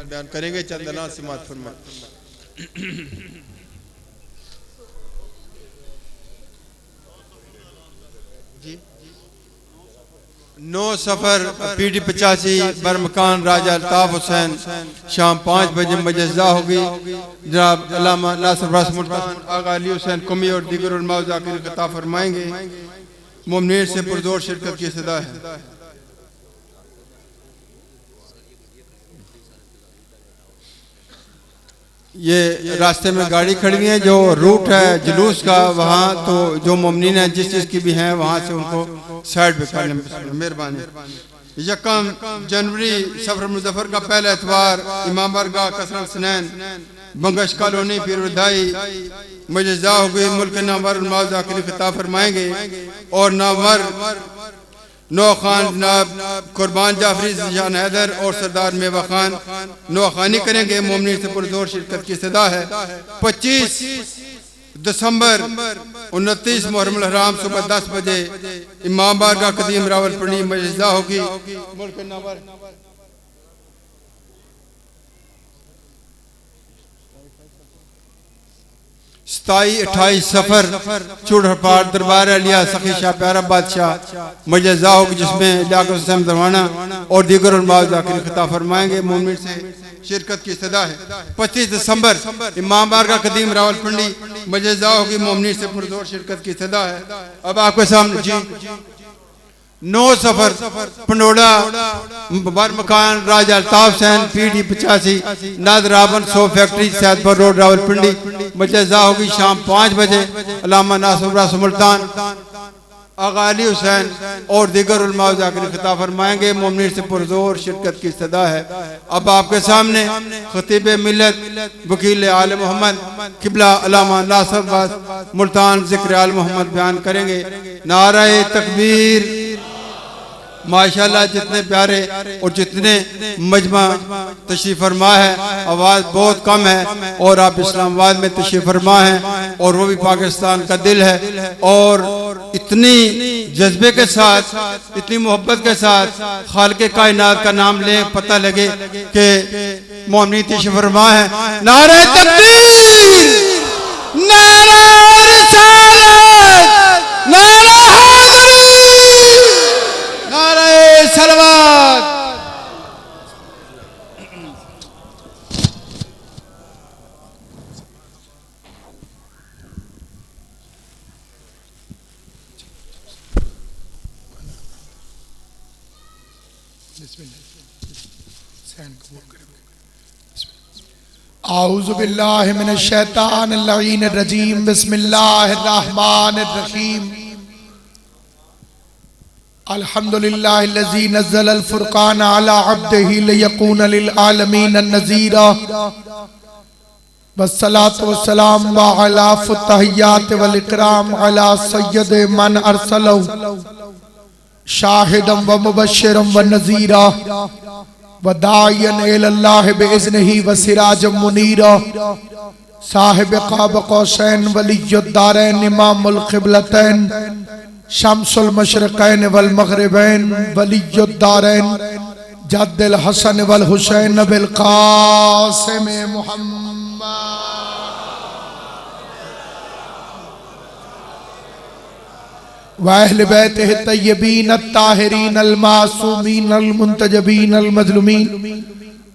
बयान करेंगे। चंद ना समात फरमा। जी 9 सफ़र पीडी 85 बरमकान राजा अल्ताफ हुसैन शाम 5 बजे मजज़ा होगी। जनाब अल्लामा नासिर अब्बास मुल्तान आगा अली हुसैन कुमी और दीगर उलमा ज़ाकिर खिताब फरमाएंगे। मुमनीर से पुरजोर शिरकत की सदा है। ये रास्ते में गाड़ी खड़ी है, जो रूट है जुलूस का, वहाँ तो जो मुमनीन है जिस चीज़ की भी हैं वहाँ से उनको साइड पे कर लें। मेहरबानी। 1 जनवरी सफर मुजफ्फर का पहला एतवार इमाम बारगाह कसरत सनैन बंगश कॉलोनी पीरवधाई मजज़ा हो गई। मुल्क नामवर उलमा ज़ाकिर खिताब फरमाएंगे और नामवर नौ खान जनाब कुर्बान जाफरी जान हैदर और सरदार मेवा खान नौखानी करेंगे। मोमनी से पुरजोर शिरकत की सदा है। 25 दिसंबर 29 मुहर्रम हराम सुबह 10 बजे इमाम बारगाह कदीम रावलपिंडी मजज़ा होगी। 27-28 सफर चूड़पार दरबार अलिया सखी शाह प्यारा बादशाह मजज़ा होगी, जिसमें लियाकत हुसैन दरवाना और दीगर उलमा ज़ाकिर खिताब फरमाएंगे। मोमिन से शिरकत की सदा है। 25 दिसंबर इमाम बारगाह कदीम रावलपिंडी मजज़ा होगी। मोमिन से पुरजोर शिरकत की सदा है। अब आपके सामने जी 9 सफर पंडोड़ा बरमकान राजा अल्ताफ हुसैन पीडी 85 नादराबन 100 फैक्ट्री सैदपुर रोड रावलपिंडी मजज़ा होगी शाम 5 बजे। अल्लामा नासिर अब्बास मुल्तान आगा अली हुसैन और दीगर उलमा ज़ाकिर खिताब फरमाएंगे। मोमिन से पुरजोर शिरकत की सदा है। अब आपके सामने खतीब मिल्लत वकील आल मोहम्मद किबला अल्लामा नासिर अब्बास मुल्तान ज़िक्र आल मोहम्मद बयान करेंगे। नारे तकबीर। माशाल्लाह जितने प्यारे और जितने मजमा तशरीफ फरमा है, आवाज़ बहुत कम है और आप इस्लामाबाद में तशरीफ फरमा है और वो भी पाकिस्तान का दिल है। और इतनी जज्बे के साथ, इतनी मोहब्बत के साथ खालिक़े कायनात का नाम ले, पता लगे कि मोमिन तशरीफ फरमा है। नारे तकबीर, नारे रिसालत, नारे सलवात। आऊज़ु बिल्लाहि मिनश शैतानिर लईनिर रजीम। बिस्मिल्लाहिर रहमानिर रहीम। अल्हम्दुलिल्लाहिल्लज़ी नज़्ज़लल फ़ुरक़ान अला अब्दिही लियकून लिल आलमीन नज़ीरा वस्सलातु वस्सलाम अला फ़ुत्तहियात वल इकराम अला सय्यद मन अरसलहु शाहिदम व मुबश्शिरम व नज़ीरा व दाइयन इलल्लाहि बिइज़्निही व सिराजम मुनीरा साहिब क़ाब क़ौसैन वलियुद दारैन इमामुल क़िबलतैन शम्सुल मशरिक़ैन वल मग़रिबैन वलियुद दारैन जद्दुल हसन वल हुसैन बिल क़ासिम मुहम्मद व अहले बैतिही तय्यबीन अत्ताहिरीन अल मासूमीन अल मुंतजबीन अल मज़लूमीन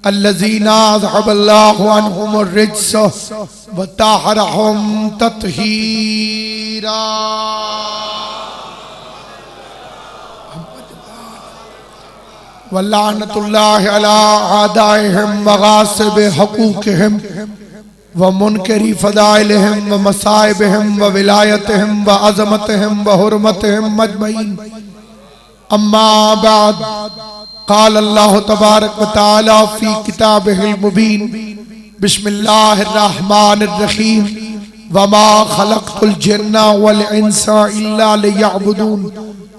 अल्लज़ीना अज़हबल्लाहु अन्हुमुर रिज्स व तहरहुम तत्हीरा। वल्लानतुल्लाहि अला आदाइहिम व गासिब हकूक़िहिम व मुनकरी फ़दाइलिहिम व मसाइबिहिम व विलायतिहिम व अज़मतिहिम व हुर्मतिहिम अजमईन। अम्मा बाद क़ाल अल्लाहु तबारक व तआला फ़ी किताबिहिल मुबीन। बिस्मिल्लाहिर रहमानिर रहीम। वमा खलक़तुल जिन्ना वल इंसा इल्ला लियअबुदून।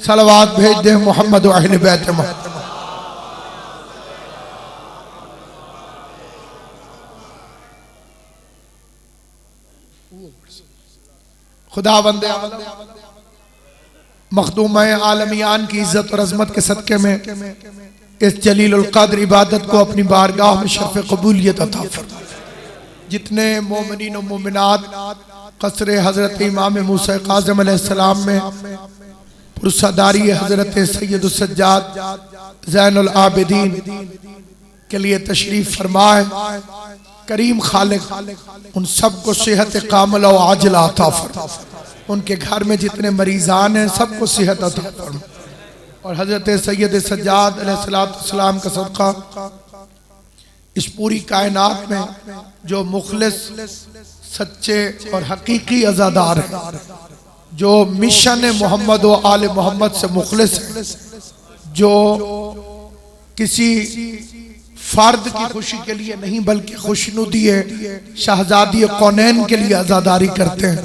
सलवात भेज दे मोहम्मद व अहले बैत मोहम्मद। खुदा बंदे मखदूम आलमियान की इज्जत और अजमत के सदक़े में इस जलीलुल क़द्र इबादत को अपनी बारगाह में शर्फ़ क़बूलियत अता फरमा। जितने मोमिनीन और मोमिनात क़स्र हज़रत इमाम मूसा काज़िम अलैहिस्सलाम में पुरसादारी हज़रत सैयदुस सज्जाद ज़ैनुल आबिदीन के लिए तशरीफ़ फरमाए, करीम खालिक उन सबको सेहत कामिला और आजिला अता फरमाए। उनके घर में जितने मरीजान हैं सबको सेहत अता फरमाए। और हज़रत सैयद सज्जाद अलैहिस्सलाम का सदका इस पूरी कायनात में जो मुखलिस सच्चे और हकीकी अज़ादार हैं, जो मिशन मोहम्मद व आले मोहम्मद से मुखलिस हैं, जो किसी फर्द की खुशी के लिए नहीं बल्कि खुशनुदी शहजादी कौनैन के लिए अज़ादारी करते हैं,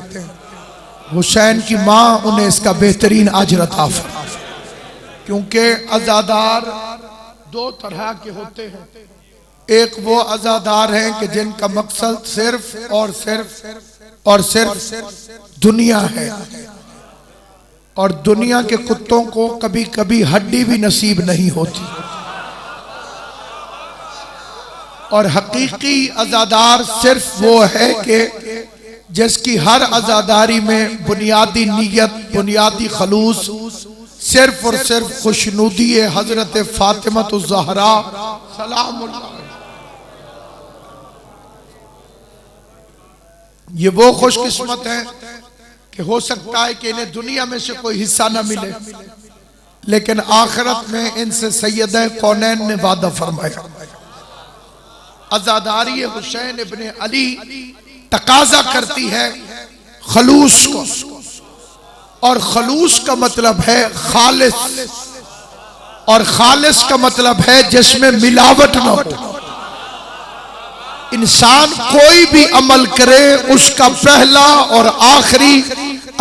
हुसैन की माँ उन्हें इसका बेहतरीन अजर अता फरमाए। क्योंकि अज़ादार दो तरह के होते हैं। एक वो अज़ादार हैं कि जिनका मकसद सिर्फ और सिर्फ दुनिया है, और दुनिया के कुत्तों को कभी कभी हड्डी भी नसीब नहीं होती। और हकीकी अज़ादार सिर्फ वो है कि जिसकी हर अज़ादारी में बुनियादी नीयत, बुनियादी खलूस सिर्फ और सिर्फ खुशनुदी हजरत फातिमतुज़ ज़हरा सलामुल्लाह। ये वो खुशकिस्मत है कि हो सकता है कि इन्हें दुनिया में से कोई हिस्सा न मिले, लेकिन आखिरत में इनसे सैयद कौनैन ने वादा फरमाया। अज़ादारी हुसैन इब्ने अली तकाजा करती है खलूस को, और खलूस का मतलब है खालिस, और खालिस का मतलब है जिसमें मिलावट न हो। इंसान कोई भी अमल करे उसका पहला और आखिरी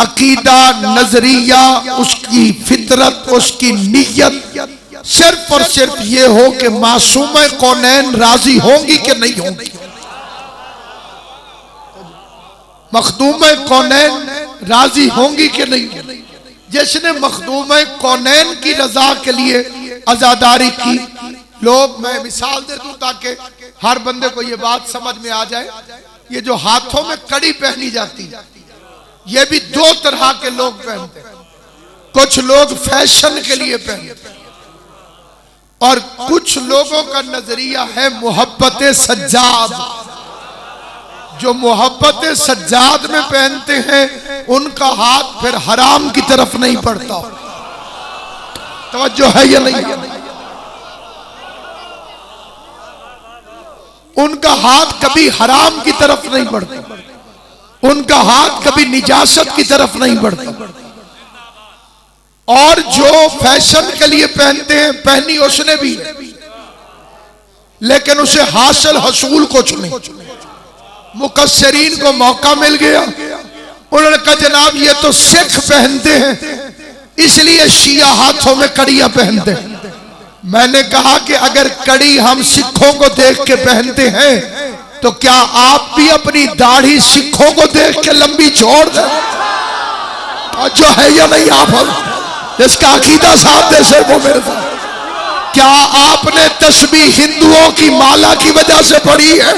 अकीदा, नजरिया, उसकी फितरत, उसकी नीयत सिर्फ और सिर्फ ये हो कि मासूम कौनैन राजी होंगी कि नहीं होंगी। मखदूम कौनैन राजी होंगी कि नहीं। जिसने मखदूम कौनैन की रजा के लिए अज़ादारी की, लोग, मैं मिसाल दे दूं ताकि हर बंदे को ये बात समझ में आ जाए। ये जो हाथों में कड़ी पहनी जाती है, ये भी दो तरह के लोग पहनते हैं। कुछ लोग फैशन के लिए पहनते हैं, और कुछ लोगों का नजरिया है मोहब्बत सज्जाद। जो मोहब्बत सज्जाद में पहनते हैं उनका हाथ फिर हराम की तरफ नहीं बढ़ता। तवज्जो है या नहीं? उनका हाथ कभी हराम की तरफ नहीं बढ़ता, उनका हाथ कभी निजासत की तरफ नहीं बढ़ता। और जो फैशन के लिए पहनते हैं, पहनी उसने भी, लेकिन उसे हासिल हसूल कुछ नहीं। मुकस्सरीन को मौका मिल गया, उन्होंने कहा जनाब ये तो सिख पहनते हैं इसलिए शिया हाथों में कड़ियां पहनते हैं। मैंने कहा कि अगर कड़ी हम सिखों को देख के पहनते हैं तो क्या आप भी अपनी दाढ़ी सिखों को देख के लंबी छोड़ दें? जो है या नहीं? आप जिसका अकीदा साथ दे से वो मेरे साथ। क्या आपने तस्बीह हिंदुओं की माला की वजह से पढ़ी है?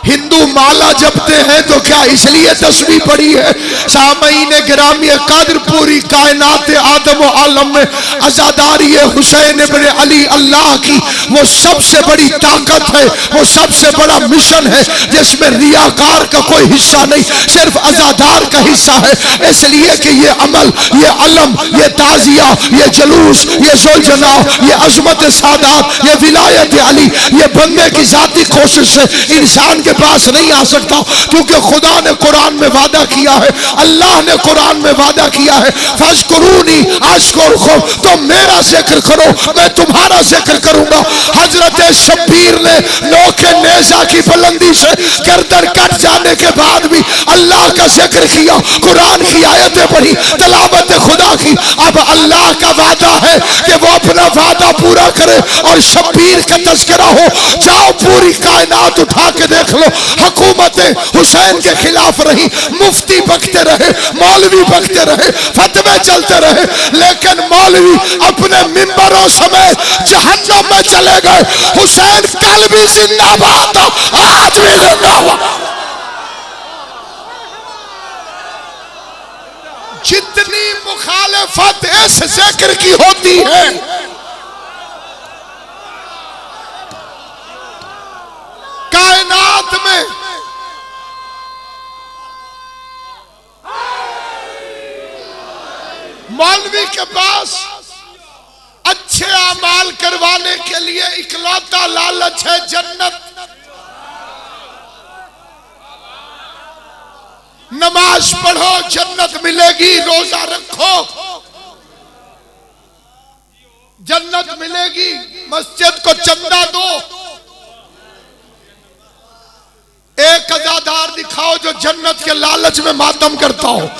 हिंदू माला जपते हैं तो क्या इसलिए तस्बीह पढ़ी है? सामईन गिरामी कद्र पूरी कायनात आदम व आलम में अज़ादारी हुसैन इब्ने अली अल्लाह की वो सबसे बड़ी ताकत है, वो सबसे बड़ा मिशन है जिसमें रियाकार का कोई हिस्सा नहीं, सिर्फ अज़ादार का हिस्सा है। इसलिए कि ये अमल, ये अलम, ये ताजिया, ये जुलूस, ये जुलजना, ये अजमत सादात, ये विलायत अली, ये बंदे की जाती कोशिश से इंसान के पास नहीं आ सकता, क्योंकि खुदा ने कुरान में वादा किया है, अल्लाह ने कुरान में वादा किया है, फज़कुरूनी अज़कुरकुम, तो मेरा जिक्र करो मैं तुम्हारा जिक्र करूंगा। हजरत शब्बीर ने नोखे नेज़ा की बुलंदी से गर्दन कट जाने के बाद भी अल्लाह का जिक्र किया, कुरान की आयतें पढ़ी, तलावत खुदा की। अब अल्लाह का वादा है कि वो अपना वादा पूरा करे, और शब्बीर का तज़किरा हो, जाओ पूरी कायनात उठा के देख लो, हुकूमतें हुसैन के खिलाफ रही, मुफ्ती बकते रहे, मौलवी बकते रहे, फतवे चलते रहे, लेकिन मौलवी अपने मिंबरों समेत जहन्नम में चले गए। हुसैन कल भी जिंदाबाद, आज भी जिंदाबाद। जितनी मुखालिफत इस जिक्र की होती है, कायनात में मौलवी के पास अच्छे अमाल करवाने के लिए इकलौता लालच है जन्नत। नमाज पढ़ो जन्नत मिलेगी, रोजा रखो जन्नत मिलेगी, मस्जिद को चंदा दो, एक अज़ादार दिखाओ जो जन्नत के लालच में मातम करता हो।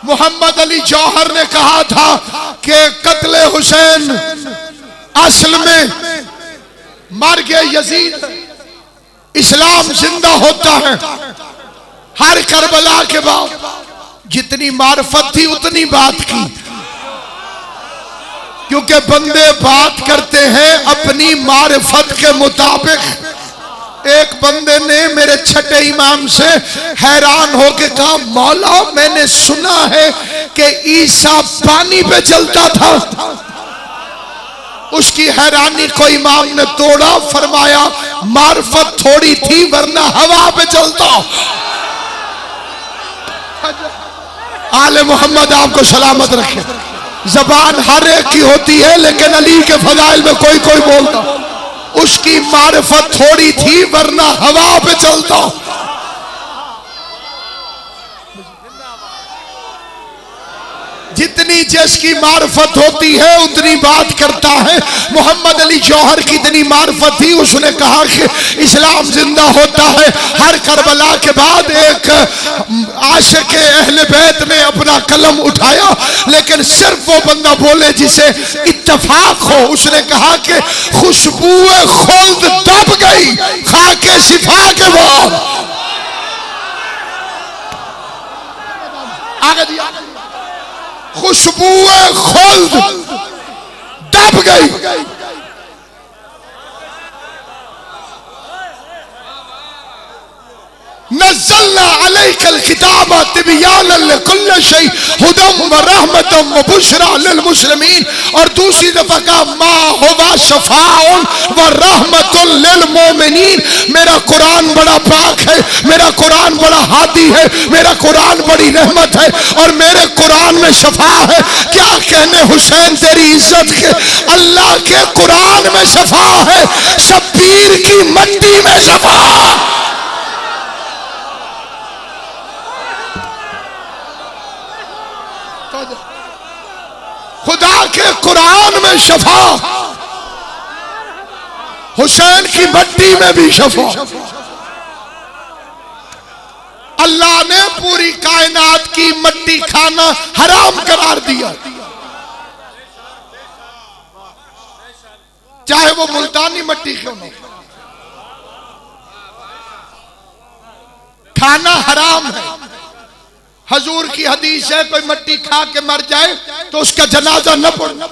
मोहम्मद अली जौहर ने कहा था कि कत्ले हुसैन असल में मर गए यजीद, इस्लाम जिंदा होता है। हर करबला के बाद जितनी मार्फत थी उतनी बात की, क्योंकि बंदे बात करते हैं अपनी मार्फत के मुताबिक। एक बंदे ने मेरे छठे इमाम से हैरान होकर कहा, मौला मैंने सुना है कि ईसा पानी पे चलता था। उसकी हैरानी को इमाम ने तोड़ा, फरमाया मार्फत थोड़ी थी वरना हवा पे चलता। आले मोहम्मद आपको सलामत रखे। जबान हर एक की होती है, लेकिन अली के फजाइल में कोई कोई बोलता। उसकी मार्फत थोड़ी थी वरना हवा पे चलता। जितनी जिसकी मार्फत होती है उतनी बात करता है। मोहम्मद अली जौहर की इतनी मार्फत थी, उसने कहा कि इस्लाम जिंदा होता है। हर करबला के बाद एक आशिक अहले बैत ने अपना कलम उठाया, लेकिन सिर्फ वो बंदा बोले जिसे इत्तफाक हो। उसने कहा कि खुशबुए खुल्द दब गई खाके शिफा के बाद। आगे दिया, खुशबुए खुल्द दब गई। नज़्ज़लना अलैकल किताब तिबयानन लिकुल्लि शै हुदम व रहमतम व बुशरा लिल मुस्लिमीन। और दूसरी दफा कहा मा हुवा शफाउन व रहमतुल लिल मोमिनीन। मेरा कुरान बड़ा पाक है, मेरा कुरान बड़ा हादी है, मेरा कुरान बड़ी रहमत है और मेरे कुरान में शफा है। क्या कहने हुसैन तेरी इज्जत के, अल्लाह के कुरान में शफा है, शब्बीर की मट्टी में शफा। खुदा के कुरान में शफा, हुसैन की मट्टी में भी शफा। अल्लाह ने पूरी कायनात की मट्टी खाना हराम करार दिया, चाहे वो मुल्तानी मट्टी क्यों न, खाना हराम है। हजूर की हदीस है, कोई मट्टी खा के मर जाए तो उसका जनाजा न पढ़ना,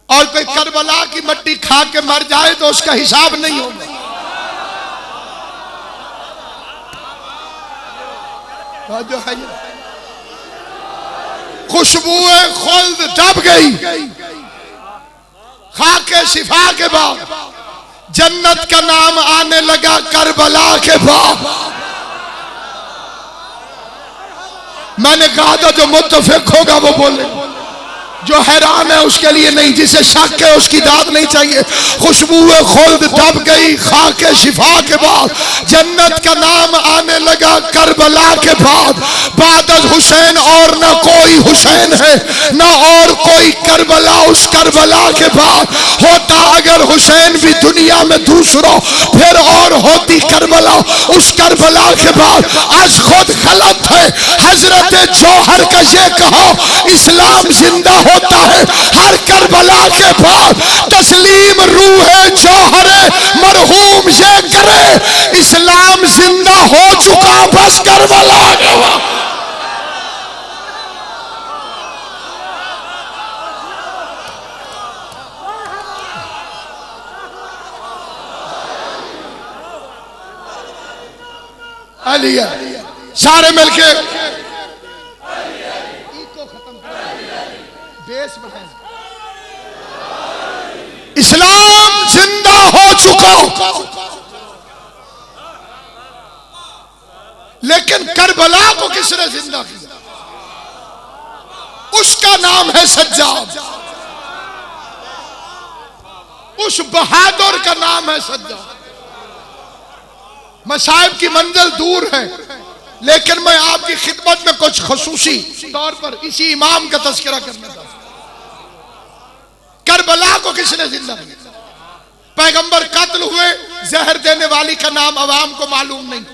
और कोई करबला की मट्टी खा के मर जाए तो उसका हिसाब नहीं होगा। जो है खुशबुए खुल्द दब गई खा के शिफा के बाद। जन्नत का नाम आने लगा करबला के बाद। मैंने कहा था जो मुत्तफिक होगा वो बोले। जो हैरान है उसके लिए नहीं, जिसे शक है उसकी दाद नहीं चाहिए। खुशबुए खुल्द दब गई खाके शिफा के बाद, जन्नत का नाम आने लगा करबला के बाद। बादल हुसैन और न कोई हुसैन है न और कोई करबला उस करबला के बाद। होता अगर हुसैन भी दुनिया में दूसरा, फिर और होती करबला उस करबला के बाद। आज खुद गलत है हजरत जौहर का ये कहा, इस्लाम जिंदा होता है हर करबला के बाद। तस्लीम रूह जौहर मरहूम ये करे, इस्लाम जिंदा हो चुका बस करबला के बाद। अलिया सारे मिलके बेस बढ़ाएं। इस्लाम जिंदा हो चुका, लेकिन करबला को किसने जिंदा किया? उसका नाम है सज्जाद। उस बहादुर का नाम है सज्जाद। मसाइब की मंजिल दूर है, लेकिन मैं आपकी खिदमत में कुछ खुसूसी तौर पर इसी इमाम का तज़किरा करना चाहता हूं। करबला को किसने जिंदा किया? पैगंबर कत्ल हुए, जहर देने वाली का नाम अवाम को मालूम नहीं।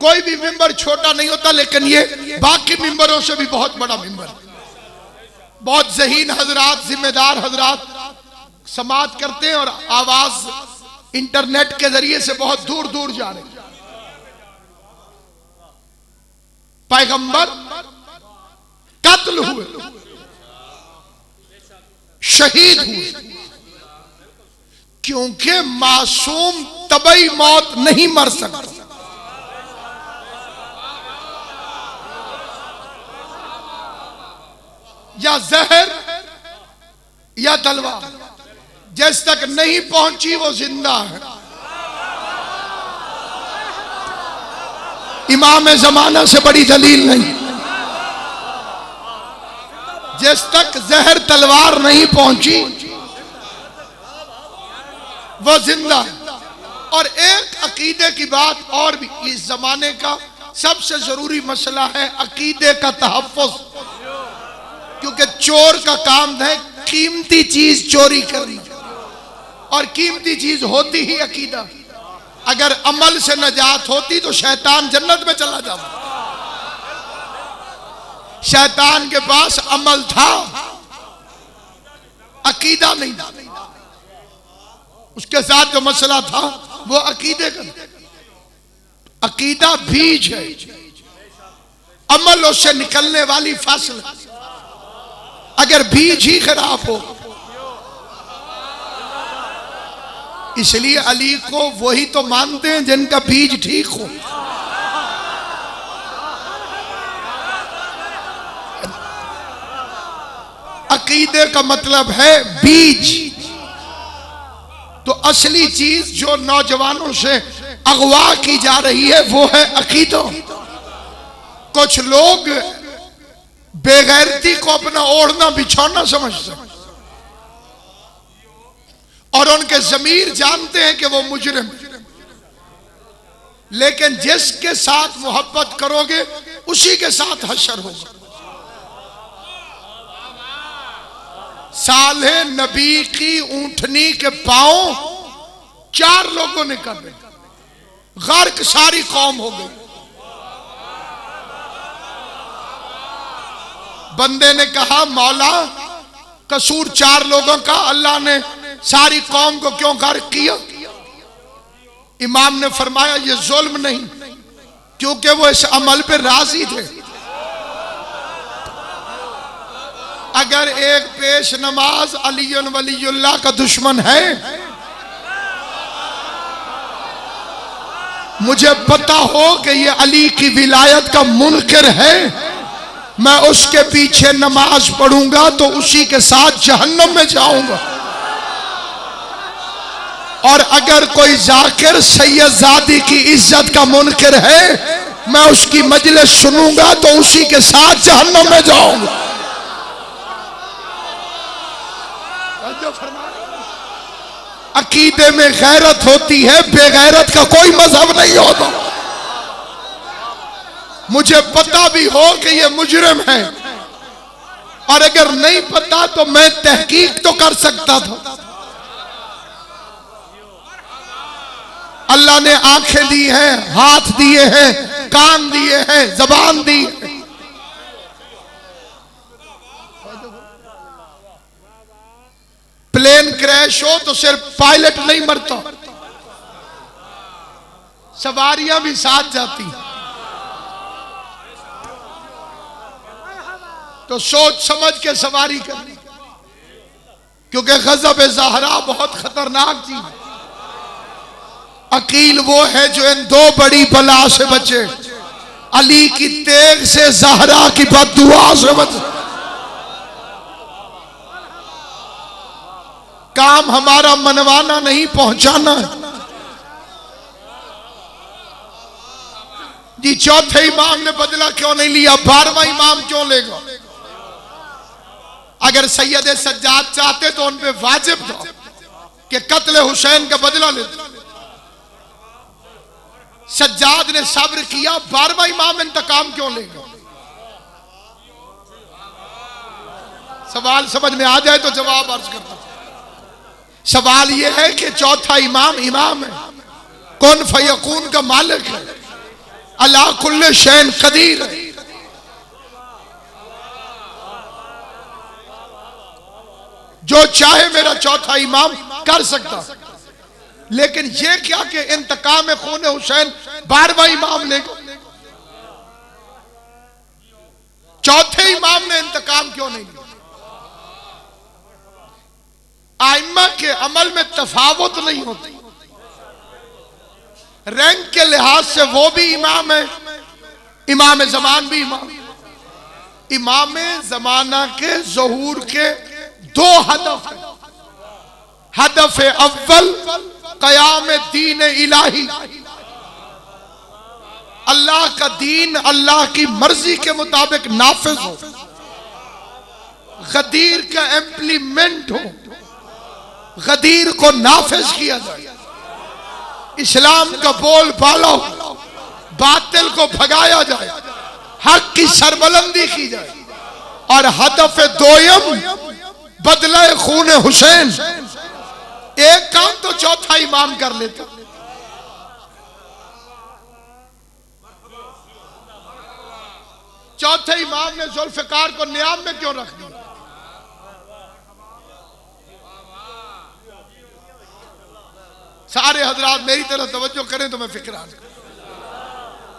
कोई भी मिंबर छोटा नहीं होता, लेकिन ये बाकी मिंबरों से भी बहुत बड़ा मिंबर है। बहुत ज़हीन हजरात, जिम्मेदार हजरात समात करते हैं और आवाज इंटरनेट के जरिए से बहुत दूर दूर जा रहे हैं। पैगंबर कत्ल हुए, शहीद हुए, क्योंकि मासूम तबई मौत नहीं मर सकता। या जहर या तलवार, जिस तक नहीं पहुंची वो जिंदा है। इमाम जमाना से बड़ी दलील नहीं। जिस तक जहर तलवार नहीं पहुंची वो जिंदा है। और एक अकीदे की बात और भी, इस जमाने का सबसे जरूरी मसला है अकीदे का तहफ़्फ़ुज़, क्योंकि चोर का काम है कीमती चीज चोरी करना, और कीमती चीज होती ही अकीदा। अगर अमल से नजात होती तो शैतान जन्नत में चला जाता। शैतान के पास अमल था, अकीदा नहीं था। उसके साथ जो मसला था वो अकीदे का। अकीदा बीज है, अमल उससे निकलने वाली फसल। अगर बीज ही खराब हो, इसलिए अली को वही तो मानते हैं जिनका बीज ठीक हो। अकीदे का मतलब है बीज। तो असली चीज जो नौजवानों से अगवा की जा रही है वो है अकीदा। कुछ लोग बेगैरती को अपना ओढ़ना बिछौना समझते हैं और उनके ज़मीर जानते हैं कि वो मुजरिम, लेकिन जिसके साथ मोहब्बत करोगे उसी के साथ हशर होगा। साले नबी की ऊंटनी के पांव 4 लोगों ने कर दिए, गर्क सारी कौम हो गई। बंदे ने कहा मौला कसूर 4 लोगों का, अल्लाह ने सारी कौम को क्यों गर्क किया? इमाम ने फरमाया ये जुल्म नहीं, क्योंकि वो इस अमल पे राजी थे। अगर एक पेश नमाज अली वलीउल्लाह का दुश्मन है, मुझे पता हो कि ये अली की विलायत का मुनकिर है, मैं उसके पीछे नमाज पढ़ूंगा तो उसी के साथ जहन्नम में जाऊंगा। और अगर कोई जाकिर सैयदजादी की इज्जत का मुनकिर है, मैं उसकी मजलिस सुनूंगा तो उसी के साथ जहन्नम में जाऊंगा। अकीदे में गैरत होती है, बेगैरत का कोई मजहब नहीं होता। मुझे पता भी हो कि ये मुजरिम है, और अगर नहीं पता तो मैं तहकीक तो कर सकता था। अल्लाह ने आंखें दी हैं, हाथ दिए हैं, कान दिए हैं, जबान दी है। प्लेन क्रैश हो तो सिर्फ पायलट नहीं मरता, सवारियां भी साथ जाती। तो सोच समझ के सवारी करनी, क्योंकि गज़ब ज़हरा बहुत खतरनाक चीज है। अकील वो है जो इन दो बड़ी बला से बचे, अली की तेग से, ज़हरा की बद्दुआ से बचे। काम हमारा मनवाना नहीं, पहुंचाना है। जी चौथे इमाम ने बदला क्यों नहीं लिया, 12वां इमाम क्यों लेगा? अगर सैयद सज्जाद चाहते तो उन पे वाजिब था कि कत्ल हुसैन का बदला लेते। सज्जाद ने सब्र किया, 12वां इमाम इंतकाम क्यों लेगा? सवाल समझ में आ जाए तो जवाब अर्ज करता। सवाल यह है कि चौथा इमाम इमाम है, कुन फयकून का मालिक है, अला कुल्ले शैन कदीर है। जो चाहे मेरा चौथा इमाम कर सकता, लेकिन ये क्या कि इंतकाम खून हुसैन 12वां इमाम लेगा? चौथे इमाम ने इंतकाम क्यों नहीं लिया? आइम्मा के अमल में तफावत नहीं होती। रैंक के लिहाज से वो भी इमाम है, इमाम ज़मान भी इमाम। इमाम ज़माना के ज़हूर के दो हदफ है। हदफ अव्वल क़याम दीन इलाही, अल्लाह का दीन अल्लाह की मर्जी के मुताबिक नाफिज हो, गदीर का इम्प्लीमेंट हो, गदीर को नाफिज किया जाए, इस्लाम का बोल बाला हो, बातिल को भगाया जाए, हक की सरबलंदी की जाए। और हदफ दोयम बदला खून हुसैन। एक काम तो चौथा इमाम कर लेता। चौथे इमाम ने जुल्फ़िकार को नियाम में क्यों रख दिया? सारे हजरात मेरी तरफ तवज्जो करें तो मैं फिक्र आ जाए।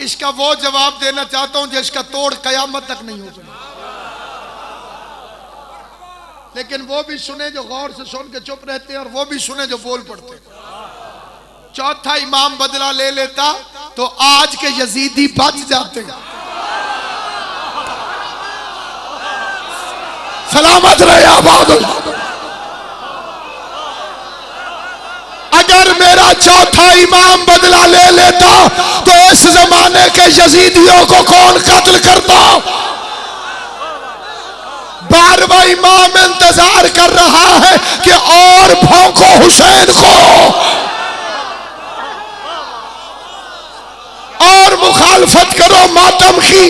इसका वो जवाब देना चाहता हूं जिसका तोड़ कयामत तक नहीं हो सकता, लेकिन वो भी सुने जो गौर से सुन के चुप रहते हैं, और वो भी सुने जो बोल पड़ते हैं। चौथा इमाम बदला ले लेता तो आज के यजीदी बच जाते। सलामत रहे आबाद। अगर मेरा चौथा इमाम बदला ले लेता तो इस जमाने के यजीदियों को कौन कत्ल करता? 12वां इमाम इंतजार कर रहा है कि और भौंको हुसैन को, और मुखालफत करो मातम की।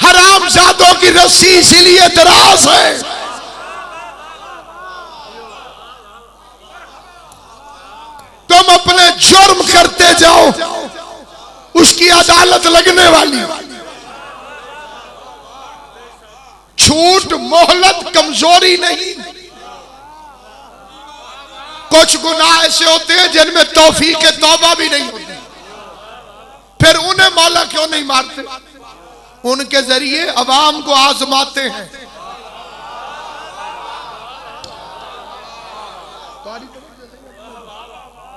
हरामजादों की रस्सी इसीलिए दराज है। तुम अपने जुर्म करते जाओ, उसकी अदालत लगने वाली। झूठ मोहलत कमजोरी नहीं। कुछ गुनाह ऐसे होते हैं जिनमें तौफीक तौबा भी नहीं होती, फिर उन्हें मौला क्यों नहीं मारते? उनके जरिए अवाम को आजमाते हैं।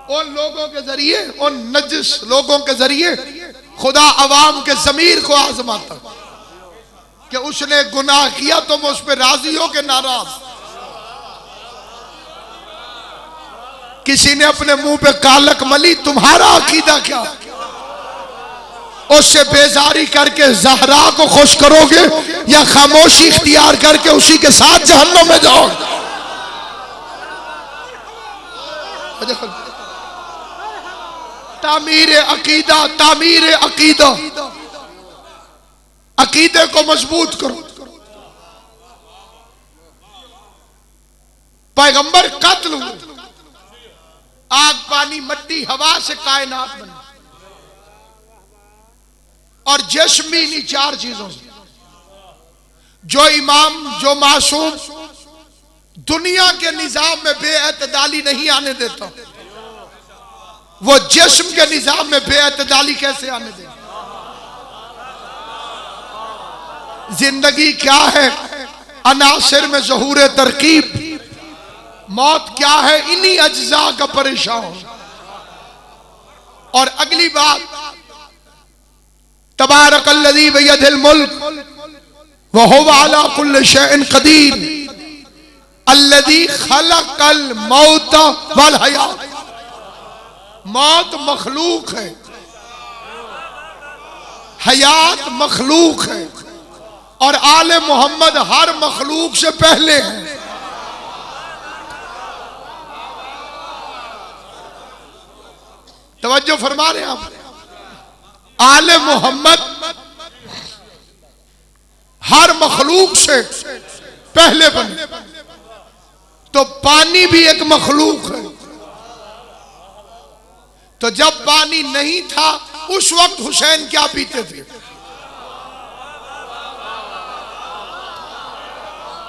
उन लोगों के जरिए, उन नजिस लोगों के जरिए खुदा अवाम के जमीर को आजमाता कि उसने गुनाह किया, तुम उस पर राजी हो के नाराज। किसी ने अपने मुंह पे कालक मली, तुम्हारा अकीदा क्या? उससे बेजारी करके ज़हरा को खुश करोगे या खामोशी इख्तियार करके उसी के साथ जहन्नम में जाओगे? तामीर अकीदा, तामीर अकीदा, अकीदे को मजबूत करो। पैगंबर कत्ल हुए, आग पानी मट्टी हवा से कायनात बनी, और जिस्म भी इन्हीं चार चीजों से। जो इमाम, जो मासूम दुनिया के निजाम में बेअतदाली नहीं आने देता, वो जिस्म के निजाम में बेअतदाली कैसे आने दे? जिंदगी क्या है? अनासिर में ज़हूर तरकीब। मौत क्या है? इन्हीं अज्जा का परेशान। और अगली बात, तबारकल्लज़ी बियदिल मुल्क व हुवा अला कुल्लि शैइन क़दीर अल्लज़ी खलक़ल मौत वल हयात। मौत मखलूक है, हयात मखलूक है, और आले मोहम्मद हर मखलूक से पहले है। तवज्जो फरमा रहे हैं आप? आले मोहम्मद हर मखलूक से पहले बने। तो पानी भी एक मखलूक है। तो जब पानी नहीं था उस वक्त हुसैन क्या पीते थे?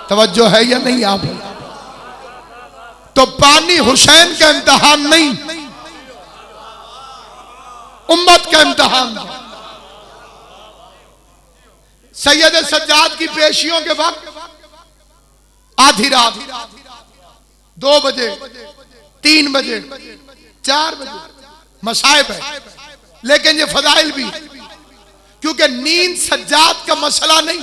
तवज्जो है या नहीं आप? तो पानी हुसैन का इम्तिहान नहीं, उम्मत का इम्तिहान था। सैयद सज्जाद की पेशियों के वक्त आधी रात, 2 बजे, 3 बजे, 4 बजे मसाइब है, लेकिन ये फजाइल भी, क्योंकि नींद सज्जाद का मसला नहीं।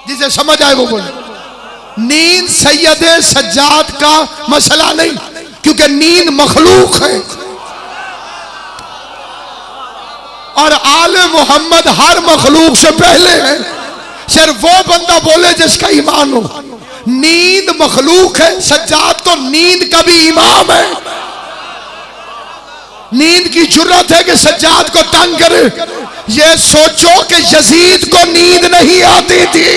जिसे समझ आए वो बोले। नींद सैयद सज्जाद का मसला नहीं, क्योंकि नींद मखलूक है, और आले मोहम्मद हर मखलूक से पहले है। सिर्फ वो बंदा बोले जिसका ईमान हो। नींद मखलूक है, सज्जाद तो नींद का भी इमाम है। नींद की जुर्रत है कि सज्जाद को तंग करे। ये सोचो कि यजीद को नींद नहीं आती थी,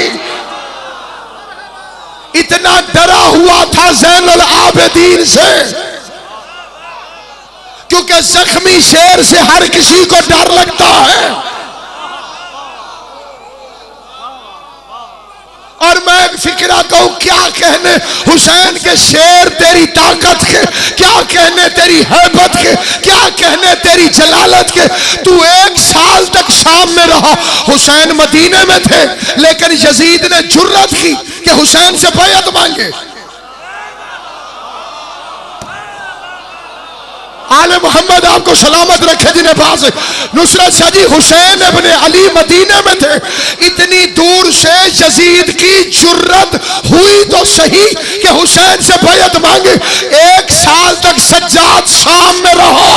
इतना डरा हुआ था ज़ैनुल आबिदीन से, क्योंकि जख्मी शेर से हर किसी को डर लगता है। और मैं एक फिक्रा कहूं, क्या कहने हुसैन के शेर तेरी ताकत के, क्या कहने तेरी हैबत के, क्या कहने तेरी जलालत के। तू 1 साल तक शाम में रहा, हुसैन मदीने में थे, लेकिन यजीद ने जुर्रत की कि हुसैन से बैअत मांगे। आले मोहम्मद आपको सलामत रखे जिन्हें पास नुसरत शादी हुसैन इब्ने अली मदीने में थे। इतनी दूर से यजीद की जुर्रत हुई तो सही कि हुसैन से बैअत मांगे। 1 साल तक सज्जाद शाम में रहा,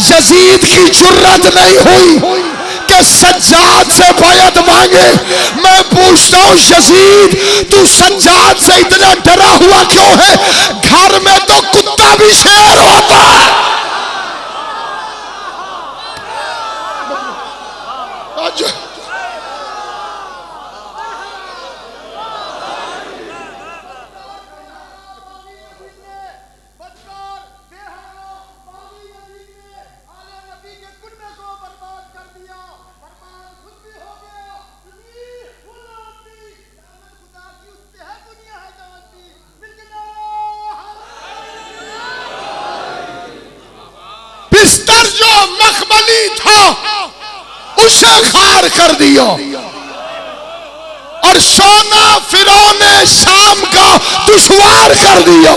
यजीद की जुर्रत नहीं हुई कि सज्जाद से बैअत मांगे। मैं पूछता हूं यजीद, तू सज्जाद से इतना डरा हुआ क्यों है? घर में तो कुत्ता भी शेर होता है। बिस्तर जो मखमली था उसे खार कर दिया, और सोना फिरौने शाम का दुश्वार कर दिया।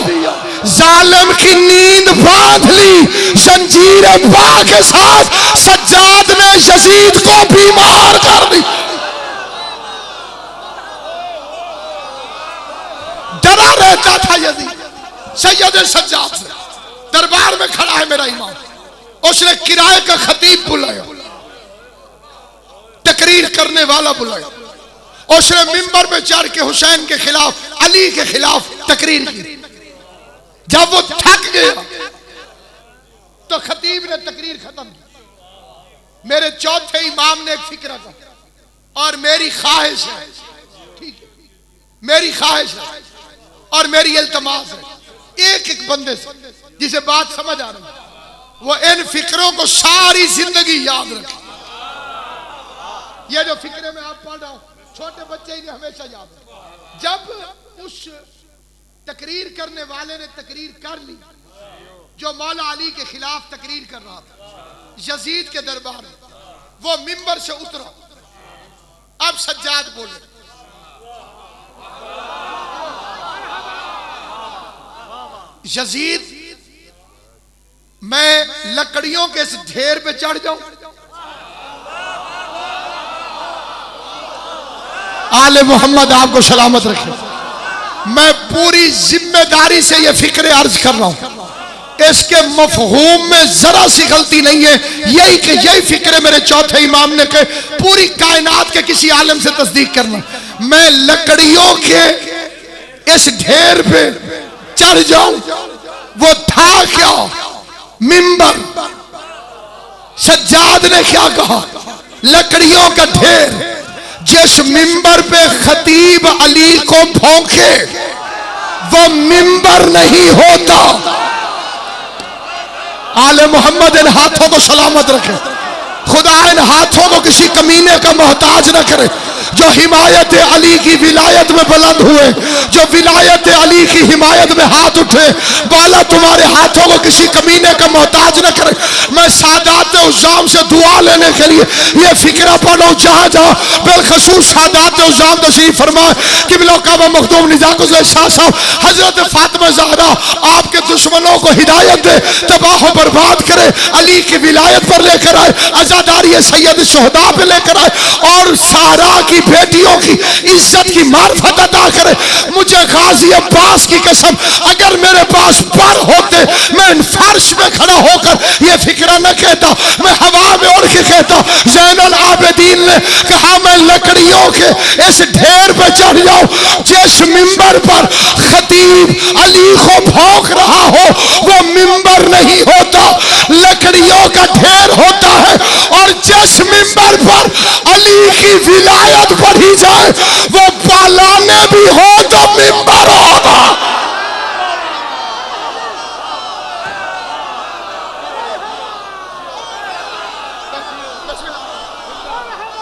जालिम की नींद बांध ली जंजीर बा के साथ, सज्जाद ने यजीद को बीमार कर दी। डरा रहे रहता था यजीद सैयद सज्जाद से, दरबार में खड़ा है मेरा इमाम, उसने किराए का खतीब बुलाया, तकरीर करने वाला बुलाया, उसने मिंबर पे चढ़ के हुसैन के खिलाफ, अली के खिलाफ तकरीर की। जब वो थक गया तो खतीब ने तकरीर खत्म की। मेरे चौथे इमाम ने एक फिक्र कहा और मेरी ख्वाहिश है, ठीक है, मेरी ख्वाहिश है और मेरी इल्तमास है, एक एक बंदे से जिसे बात समझ आ रही है वो इन फिक्रों को सारी जिंदगी याद रखे। ये जो फिक्रे में आप पढ़ रहा हूं, छोटे बच्चे ही हमेशा याद रखे। जब उस तकरीर करने वाले ने तकरीर कर ली जो मौला अली के खिलाफ तकरीर कर रहा था यजीद के दरबार में, वो मिंबर से उतरा। अब सज्जाद बोले, यजीद मैं लकड़ियों के इस ढेर पे चढ़ जाऊं? आले मोहम्मद आपको सलामत रखे। मैं पूरी जिम्मेदारी से ये फिक्र अर्ज कर रहा हूं, इसके मफहूम में जरा सी गलती नहीं है। यही फिक्र मेरे चौथे इमाम ने कहे, पूरी कायनात के किसी आलम से तस्दीक करना। मैं लकड़ियों के इस ढेर पे चढ़ जाऊं, वो था क्या? मिंबर। सज्जाद ने क्या कहा? लकड़ियों का ढेर। जिस मिंबर पे खतीब अली को भौंके वो मिंबर नहीं होता। आले मोहम्मद इन हाथों को सलामत रखे। खुदा इन हाथों को किसी कमीने का मोहताज न करे। जो हिमायत अली की विलायत में बुलंद हुए, जो विलायत अली की हिमायत में हाथ उठे, बाला तुम्हारे हाथों को किसी कमीने का मोहताज न करे। मैं सादात उज़्ज़ाम से दुआ लेने के लिए ये फिक्रा पढ़ा हूं, जहां जहां बिलखसूस सादात उज़्ज़ाम तशरीफ फरमाए कि बिलौकाबा मखदूम निज़ाकुल शाह साहब हजरत फातिमा ज़हरा आपके दुश्मनों को हिदायत दे, तबाह बर्बाद करे, अली की विलायत पर लेकर आए, आजादारी सैयद शुहदा पे लेकर आए और सारा की बेटियों की इज्जत की मार्फत अता करे। मुझे गाजी अब्बास की कसम, अगर मेरे पास पर होते मैं इन फर्श में खड़ा होकर ये फिक्रा न कहता, मैं हवा में उड़ के कहता। ज़ैनुल आबिदीन ने कहा मैं लकड़ियों के इस ढेर पे चढ़ जाऊं, जिस मिंबर पर खतीब अली को भौंक रहा हो वो मिंबर नहीं होता, लकड़ियों का ढेर होता है। और जिस मिंबर पर अली की विलायत पढ़ी जाए वो पालाने भी हो तो मिंबर होगा।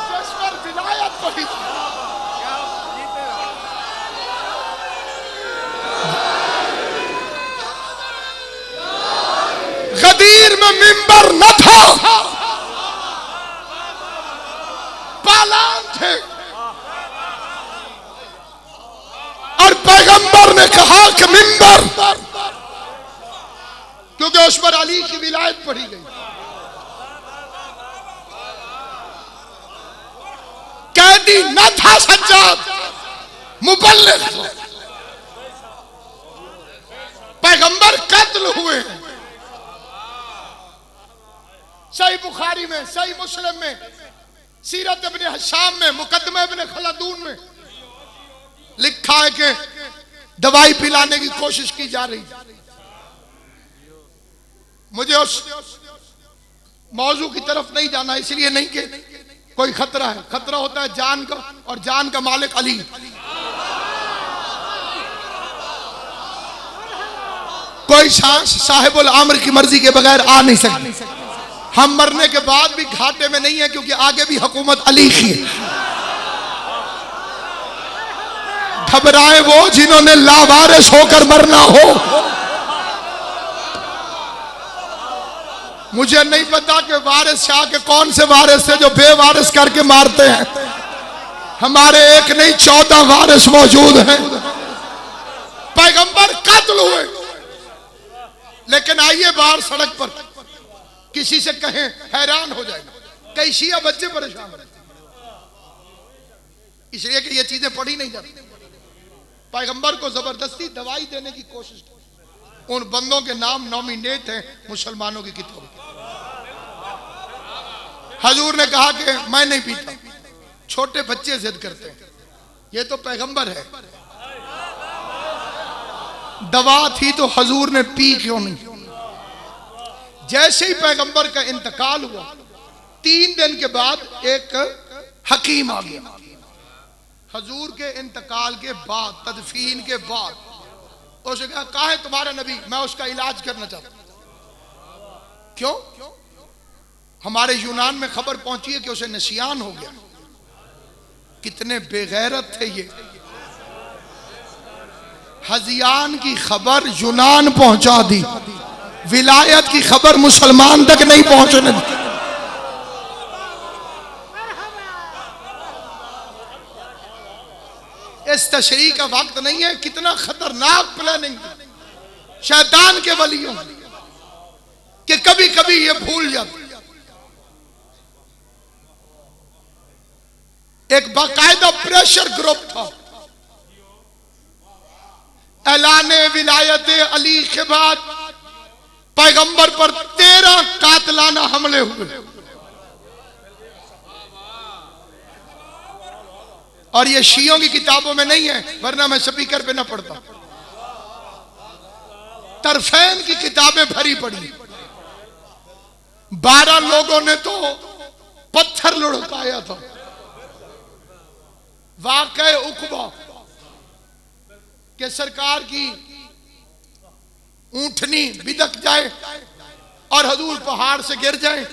जिस पर विलायत पढ़ी गदीर में मिंबर न था, पालान थे। और पैगंबर ने कहा कि मिंबर, क्योंकि उस पर अली की विलायत पढ़ी गई। कैदी न था सज्जाद, मुबल्लिग था। पैगंबर कत्ल हुए हैं। सही बुखारी में, सही मुस्लिम में, सीरत इब्ने हिशाम में, मुकद्दमा इब्ने खलदून में लिखा है कि दवाई पिलाने की कोशिश की जा रही। मुझे उस मौजू की तरफ नहीं जाना, इसलिए नहीं कि कोई खतरा है। खतरा होता है जान का, और जान का मालिक अली। कोई साहिबुल अम्र की मर्जी के बगैर आ नहीं सकता। हम मरने के बाद भी घाटे में नहीं है, क्योंकि आगे भी हुकूमत अली की है। घबराए वो जिन्होंने लावारिस होकर मरना हो। मुझे नहीं पता कि वारिस शाह के कौन से वारिस थे जो बेवारिस करके मारते हैं। हमारे एक नहीं 14 वारिस मौजूद हैं। पैगंबर कत्ल हुए, लेकिन आइए बाहर सड़क पर किसी से कहें हैरान हो जाएगा। कई शिया बच्चे परेशान हैं, इसलिए कि ये चीजें पढ़ी नहीं जाती। पैगंबर को जबरदस्ती दवाई देने की कोशिश की। उन बंदों के नाम नॉमिनेट हैं मुसलमानों की किताब। हजूर ने कहा कि मैं नहीं पीता, छोटे बच्चे जिद करते हैं, ये तो पैगंबर है। दवा थी तो हजूर ने पी क्यों नहीं? जैसे ही पैगंबर का इंतकाल हुआ 3 दिन के बाद एक हकीम आ गया। हजूर के इंतकाल के बाद, तदफीन के बाद उसने कहा है तुम्हारा नबी, मैं उसका इलाज करना चाहता हूं। क्यों? हमारे यूनान में खबर पहुंची है कि उसे नसियान हो गया। कितने बेगैरत थे ये। हजियान की खबर यूनान पहुंचा दी, विलायत की खबर मुसलमान तक नहीं पहुंचने दी। इस तशरीह का वक्त नहीं है। कितना खतरनाक प्लानिंग शैतान के वलियों कि कभी कभी ये भूल जाते। एक बाकायदा प्रेशर ग्रुप था। ऐलाने विलायत अली के बाद पैगंबर पर 13 कातलाना हमले हुए और ये शियों की किताबों में नहीं है, वरना मैं स्पीकर पे ना पढ़ता। तरफैन की किताबें भरी पड़ी। 12 लोगों ने तो पत्थर लुढ़काया था। वाक़े उकबा कि सरकार की ऊंटनी बिदक जाए और हजूर पहाड़ से गिर जाए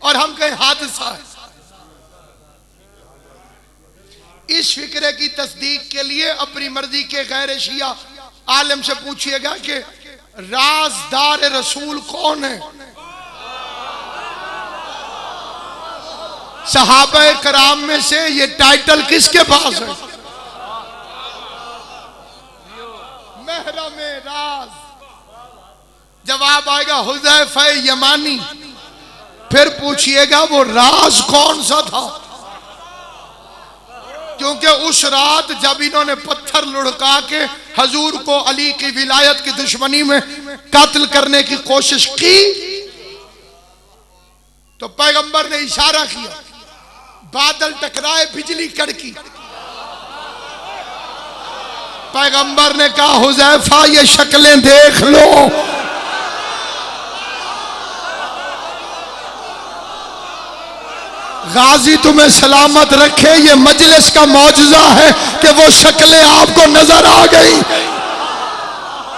और हम कहें हादसा है। इस फिक्रे की तस्दीक के लिए अपनी मर्जी के गैर शिया आलम से पूछिएगा कि राजदार रसूल कौन है। सहाबा कराम में से ये टाइटल किसके पास है? महरम राज। जवाब आएगा हुज़ैफा यमानी। फिर पूछिएगा वो राज कौन सा था, क्योंकि उस रात जब इन्होंने पत्थर लुढ़का के हजूर को अली की विलायत की दुश्मनी में कत्ल करने की कोशिश की तो पैगंबर ने इशारा किया, बादल टकराए, बिजली कड़की। पैगंबर ने कहा हुज़ैफा ये शक्लें देख लो। गाजी तुम्हें सलामत रखे। ये मजलिस का मौजज़ा है कि वो शक्लें आपको नजर आ गई।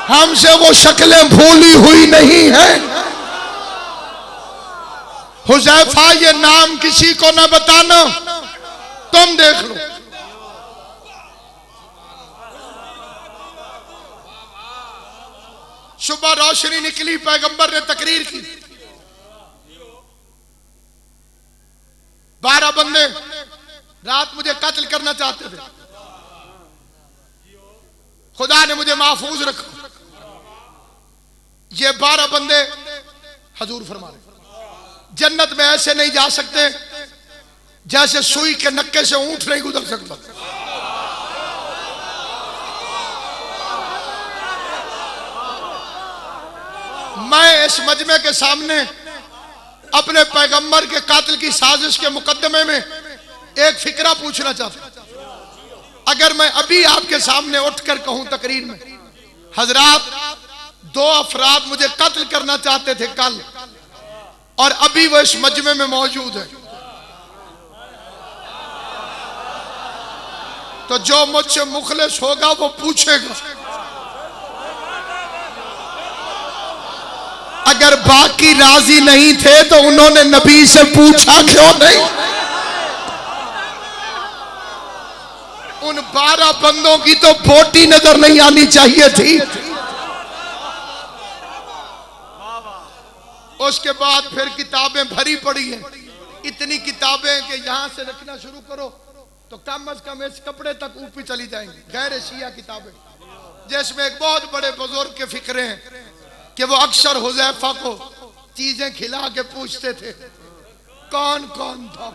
हमसे वो शक्लें भूली हुई नहीं है। हुज़ैफा ये नाम किसी को न बताना, तुम देख लो। सुबह रोशनी निकली, पैगंबर ने तकरीर की। 12 बंदे रात मुझे कत्ल करना चाहते थे, खुदा ने मुझे महफूज रखा। ये 12 बंदे हजूर फरमा रहे जन्नत में ऐसे नहीं जा सकते जैसे सुई के नक्के से ऊंट नहीं गुजर सकता। मैं इस मजमे के सामने अपने पैगंबर के कातिल की साजिश के मुकदमे में एक फिक्रा पूछना चाहता हूं। अगर मैं अभी आपके सामने उठकर कहूं तकरीर में, हजरात 2 अफराद मुझे कत्ल करना चाहते थे कल और अभी वो इस मजमे में मौजूद है, तो जो मुझसे मुखलिस होगा वो पूछेगा। अगर बाकी राजी नहीं थे तो उन्होंने नबी से पूछा क्यों नहीं? उन 12 बंदों की तो बोटी नजर नहीं आनी चाहिए थी। उसके बाद फिर किताबें भरी पड़ी हैं। इतनी किताबें कि यहां से रखना शुरू करो तो कम अज कम इस कपड़े तक ऊपर चली जाएंगी। गैर शिया किताबें जिसमें एक बहुत बड़े बुजुर्ग के फिक्रे हैं कि वो अक्सर हुज़ैफा को चीजें खिला के पूछते थे कौन कौन था।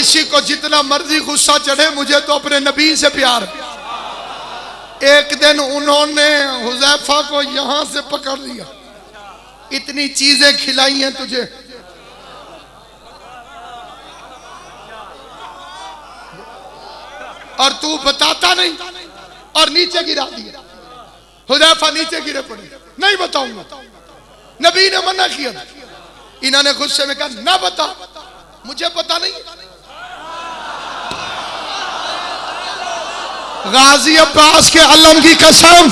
किसी को जितना मर्जी गुस्सा चढ़े, मुझे तो अपने नबी से प्यार है। एक दिन उन्होंने हुज़ैफा को यहां से पकड़ लिया, इतनी चीजें खिलाई हैं तुझे, और तू बताता नहीं, और नीचे गिरा दिया। हुज़ैफा नीचे गिरे पड़े, नहीं बताऊंगा, नबी ने मना किया। इन्होंने गुस्से में कहा ना बता, मुझे पता नहीं। गाजी अब्बास के अलम की कसम,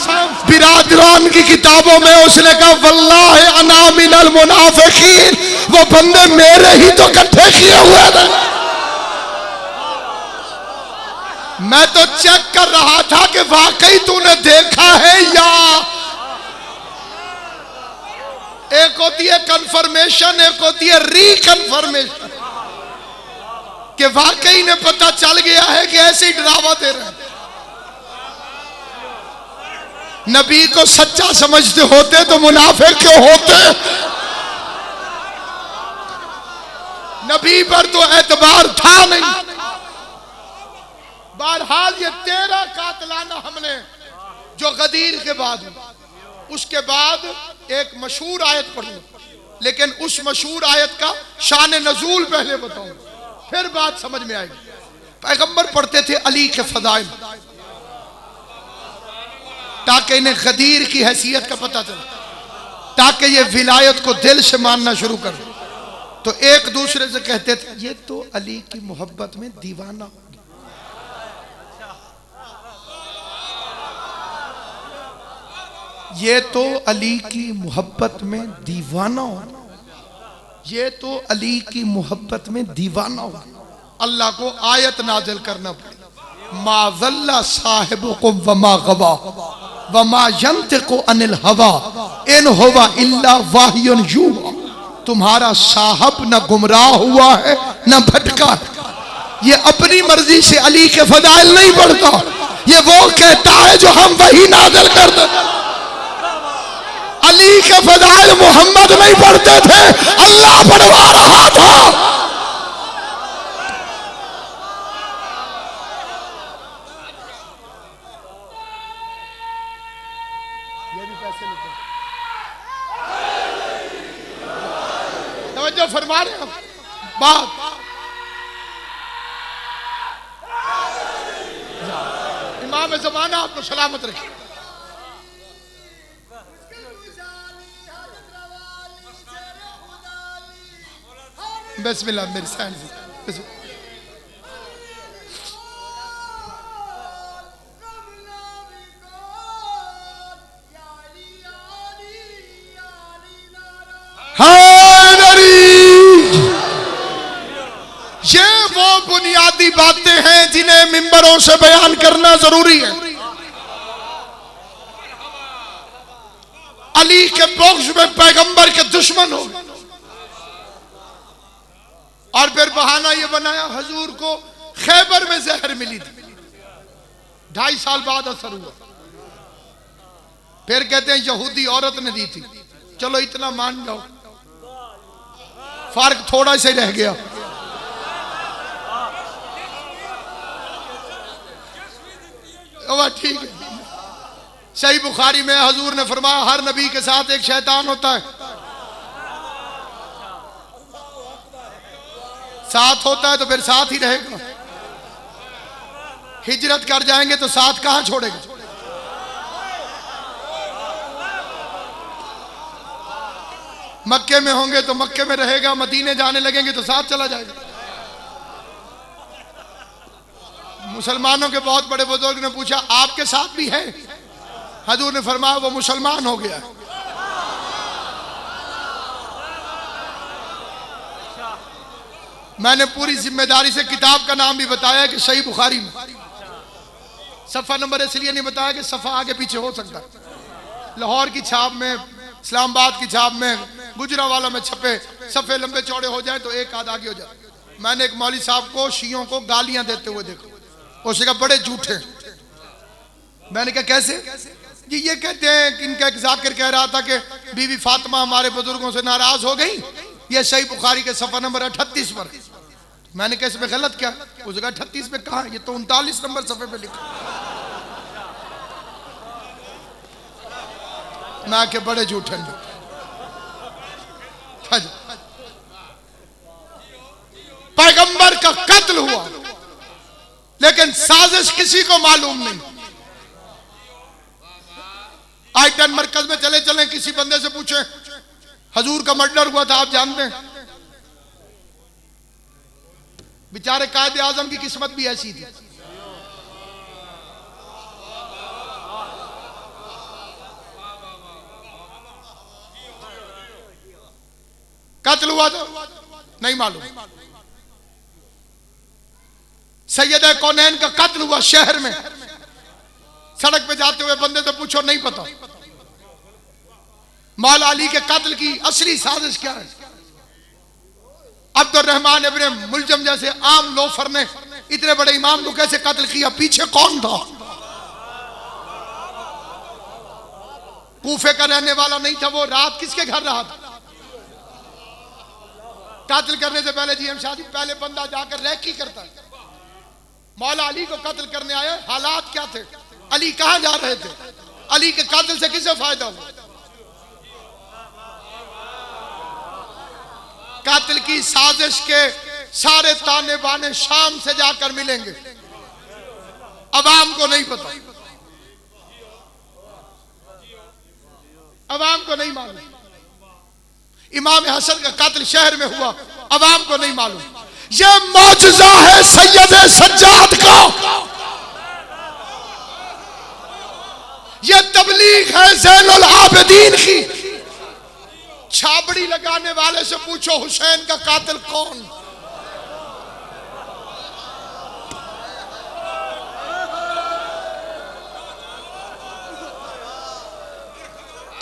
बिरादरान की किताबों में उसने कहा वल्लाहि अना मिनल मुनाफिकीन, वो बंदे मेरे ही तो इकट्ठे किए हुए थे। मैं तो चेक कर रहा था कि वाकई तूने देखा है या। एक होती है कंफर्मेशन, एक होती है रिकंफर्मेशन, कि वाकई ने पता चल गया है कि ऐसे ही डरावा दे रहे हैं। नबी को सच्चा समझते होते तो मुनाफिक क्यों होते? नबी पर तो एतबार था नहीं। बहरहाल ये 13 कातलाना हमले जो गदीर के बाद हुआ, उसके बाद एक मशहूर आयत पढ़ूं, लेकिन उस मशहूर आयत का शान नजूल पहले बताऊं, फिर बात समझ में आएगी। पैगंबर पढ़ते थे अली के फजाइल, ताकि इन्हें गदीर की हैसियत का पता चले, ताकि ये विलायत को दिल से मानना शुरू कर। तो एक दूसरे से कहते थे ये तो अली की मोहब्बत में दीवाना हो गया, ये तो अली की मोहब्बत में दीवाना हो, ये तो अली की मोहब्बत में दीवाना हो। अल्लाह को आयत नाजिल करना पड़े, माज़ल्ला साहिबुकुम वमा गवा वमा यंतिकु अनिल हवा इन हुवा इल्ला वाह्युन युहा। तुम्हारा साहब न गुमराह हुआ है न भटका। ये अपनी मर्जी से अली के फजाइल नहीं पढ़ता, ये वो कहता है जो हम वही नाजिल करते। अली के फजाइल मोहम्मद नहीं पढ़ते थे, अल्लाह पढ़वा रहा था। ये भी पैसे लेते तवज्जो फरमा रहे हैं। बात इमाम ज़माना आपको सलामत रखे। बिस्मिल्लाह मेरी सहन से। ये वो बुनियादी बातें हैं जिन्हें मिंबरों से बयान करना जरूरी है। अली के बख्श में पैगंबर के दुश्मन हो, और फिर बहाना ये बनाया हजूर को खैबर में जहर मिली थी, 2.5 साल बाद असर हुआ। फिर कहते हैं यहूदी औरत ने दी थी। चलो इतना मान जाओ, फर्क थोड़ा सा ही रह गया। ठीक है, सही बुखारी में हजूर ने फरमाया हर नबी के साथ एक शैतान होता है। साथ होता है तो फिर साथ ही रहेगा, हिजरत कर जाएंगे तो साथ कहां छोड़ेगा। मक्के में होंगे तो मक्के में रहेगा, मदीने जाने लगेंगे तो साथ चला जाएगा। मुसलमानों के बहुत बड़े बुजुर्ग ने पूछा आपके साथ भी है? हजूर ने फरमाया वो मुसलमान हो गया। मैंने पूरी जिम्मेदारी से किताब का नाम भी बताया कि सही बुखारी में, सफ़ा नंबर इसलिए नहीं बताया कि सफ़ा आगे पीछे हो सकता है। लाहौर की छाप में, इस्लामाबाद की छाप में, गुजरावाला में छपे सफ़े लंबे चौड़े हो जाए तो एक आध आगे हो जाए। मैंने एक मौलवी साहब को शियों को गालियां देते हुए देखा, उसने कहा बड़े झूठे। मैंने कहा कैसे? जी ये कहते हैं कि इनका एक जाकिर कह रहा था कि बीवी फातिमा हमारे बुजुर्गों से नाराज हो गई। ये सही बुखारी के सफ़ा नंबर 38 पर। मैंने कहा इसमें गलत क्या? उस जगह 38 में कहा, ये तो 39 नंबर सफे पे लिखा। मैं के बड़े झूठे लोग। पैगंबर का कत्ल हुआ लेकिन साजिश किसी को मालूम नहीं। आइटन मरकज में चले चले किसी बंदे से पूछे हजूर का मर्डर हुआ था, आप जानते हैं? बेचारे कायदे आजम की किस्मत भी ऐसी थी। कत्ल हुआ तो नहीं मालूम। सैयद कौनैन का कत्ल हुआ शहर में, सड़क पे जाते हुए बंदे से पूछो नहीं पता। मौला अली के कत्ल की असली साजिश क्या है? अब्दुल रहमान इब्ने मुलजम जैसे आम लोफर ने इतने बड़े इमाम को कैसे कत्ल किया? पीछे कौन था? कूफे का रहने वाला नहीं था, वो रात किसके घर रहा था? कत्ल करने से पहले जीएम शादी पहले बंदा जाकर रैकी करता है। मौला अली को कत्ल करने आए, हालात क्या थे? अली कहां जा रहे थे? अली के कत्ल से किसे फायदा हुआ? कत्ल की साजिश के सारे ताने बाने शाम से जाकर मिलेंगे, अवाम को नहीं पता, अवाम को नहीं मालूम। इमाम हसन का कत्ल शहर में हुआ, अवाम को नहीं मालूम। यह मौजज़ा है सैयद सज्जाद का, यह तबलीग है ज़ैनुल आबिदीन की। छाबड़ी लगाने वाले से पूछो हुसैन का कातिल कौन?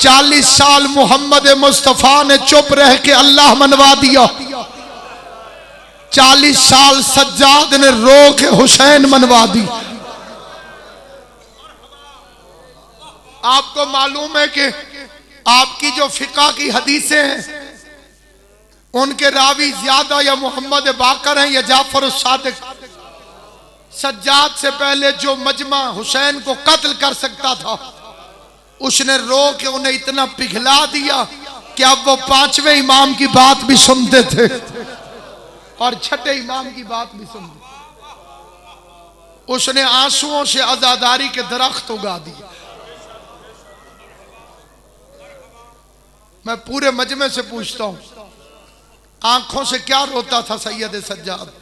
चालीस साल मोहम्मद मुस्तफा ने चुप रह के अल्लाह मनवा दिया। 40 साल सज्जाद ने रो के हुसैन मनवा दी। आपको मालूम है कि आपकी जो फिका की हदीसें हैं उनके रावी ज्यादा या मोहम्मद बाकर हैं या जाफर सादिक। सज्जाद से पहले जो मजमा हुसैन को कत्ल कर सकता था उसने रो के उन्हें इतना पिघला दिया कि अब वो 5वें इमाम की बात भी सुनते थे और 6ठे इमाम की बात भी सुनते। उसने आंसुओं से आजादारी के दरख्त उगा दिए। मैं पूरे मजमे से पूछता हूं, आंखों से क्या रोता था सैयद सज्जाद?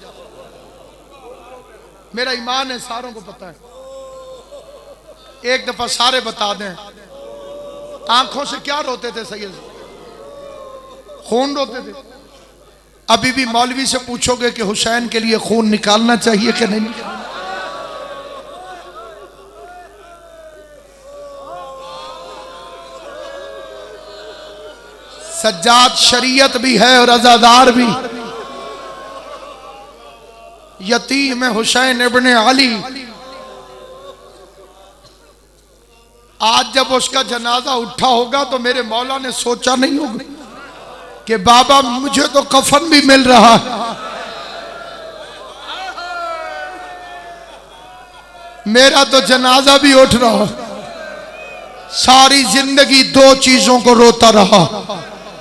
मेरा ईमान है सारों को पता है, एक दफा सारे बता दें, आंखों से क्या रोते थे सैयद? खून रोते थे। अभी भी मौलवी से पूछोगे कि हुसैन के लिए खून निकालना चाहिए कि नहीं? सज्जाद शरीयत भी है और अज़ादार भी। यतीम हुसैन इब्ने अली। आज जब उसका जनाजा उठा होगा तो मेरे मौला ने सोचा नहीं होगा कि बाबा मुझे तो कफन भी मिल रहा है, मेरा तो जनाजा भी उठ रहा। सारी जिंदगी दो चीजों को रोता रहा,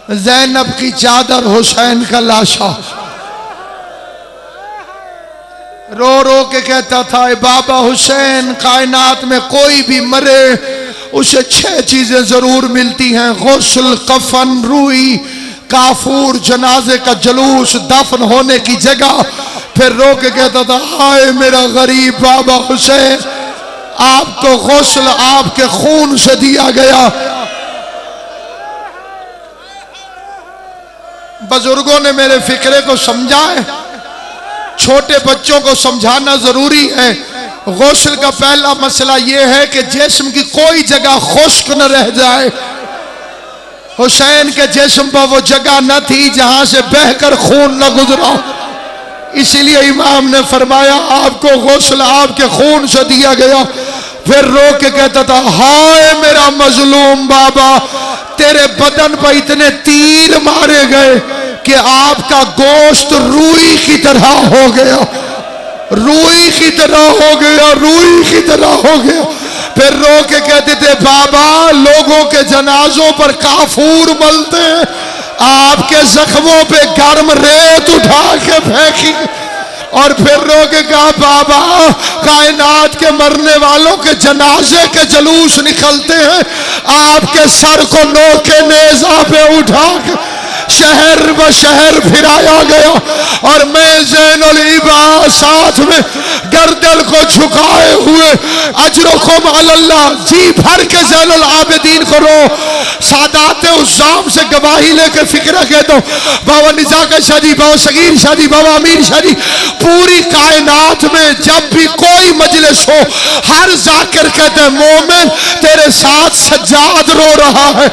ज़ैनब की चादर, हुसैन का लाशा। रो रो के कहता था बाबा हुसैन, कायनात में कोई भी मरे उसे 6 चीजें जरूर मिलती हैं, गुस्ल, कफन, रूई, काफूर, जनाजे का जुलूस, दफन होने की जगह। फिर रो के कहता था हाय मेरा गरीब बाबा हुसैन, आपको गुस्ल आपके खून से दिया गया। बुजुर्गों ने मेरे फिक्रे को समझा है, छोटे बच्चों को समझाना जरूरी है। गुस्ल का पहला मसला यह है कि जिस्म की कोई जगह खुश्क न रह जाए। हुसैन के जिस्म पर वो जगह न थी जहां से बहकर खून न गुजरा, इसीलिए इमाम ने फरमाया आपको गुस्ल आपके खून से दिया गया। फिर रो के कहता था हाय मेरा मजलूम बाबा, तेरे बदन पर इतने तीर मारे गए कि आपका गोश्त रूई की तरह हो गया, रूई की तरह हो गया, रूई की तरह हो गया। फिर रो के कहते थे बाबा लोगों के जनाजों पर काफूर मलते हैं, आपके जख्मों पे गर्म रेत उठा के फेंकी। और फिर रो के कहा बाबा कायनात के मरने वालों के जनाजे के जुलूस निकलते हैं, आपके सर को नोके नेजा पे उठा के शहर व शहर फिराया गया। और मैं ज़ैनुल इबाद साथ में गर्दन को झुकाए हुए अजरुकुम अलल्लाह जी भर के ज़ैनुल आबिदीन करो। सादाते उज़्ज़ाम से गवाही लेकर फिक्र कहता हूँ, बाबा निज़ाकत शाह जी, बाबा सगीर शाह जी, बाबा अमीर शाह जी, पूरी कायनात में जब भी कोई मजलिस हो हर जाकिर कहते हैं मोमिन तेरे साथ सज्जाद रो रहा है।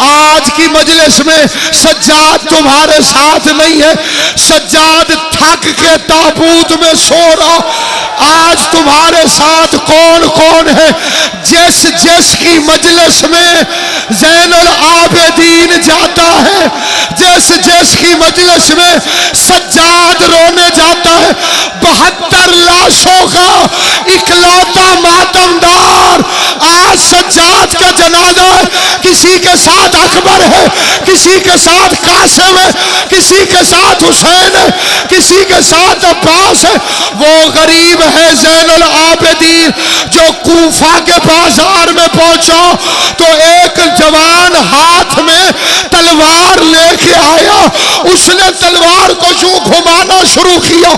आज की मजलिस में सज्जाद तुम्हारे साथ नहीं है, सज्जाद थक के ताबूत में सो रहा। आज तुम्हारे साथ कौन कौन है? जिस जिस की मजलिस में ज़ैनुल आबिदीन जाता है, जिस जिस की मजलिस में सज्जाद रोने जाता है, 72 लाशों का इकलौता मातमदार आज सज्जाद का जनाजा है। किसी के साथ अकबर है, किसी के साथ कासिम है, किसी के साथ हुसैन है, किसी के साथ अब्बास है। वो गरीब है ज़ैनुल आबिदीन जो कूफा के बाजार में पहुंचा तो एक जवान हाथ में तलवार लेके आया, उसने तलवार को यूं घुमाना शुरू किया।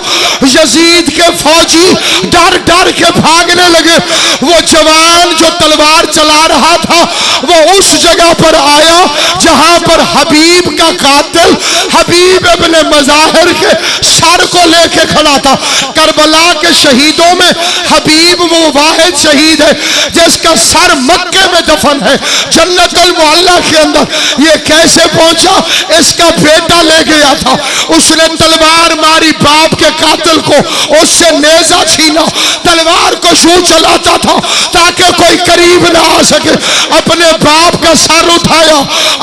यजीद के फौजी डर डर के भागने लगे। वो जवान जो तलवार चला रहा था वो उस जगह पर आया जहां पर हबीब का कातिल हबीब इब्ने मज़ाहिर के सर को लेके खड़ा था। करबला के शहीदों में हबीब वो वाहिद शहीद है जिसका सर मक्के में दफन है, जन्नतुल मुअल्ला के अंदर। ये कैसे पहुंचा? इसका बेटा ले गया था, उसने तलवार मारी बाप के कातिल को, उससे नेजा छीना, तलवार को यूं चलाता था ताकि कोई करीब ना आ सके। अपने बाप का सर उठाया,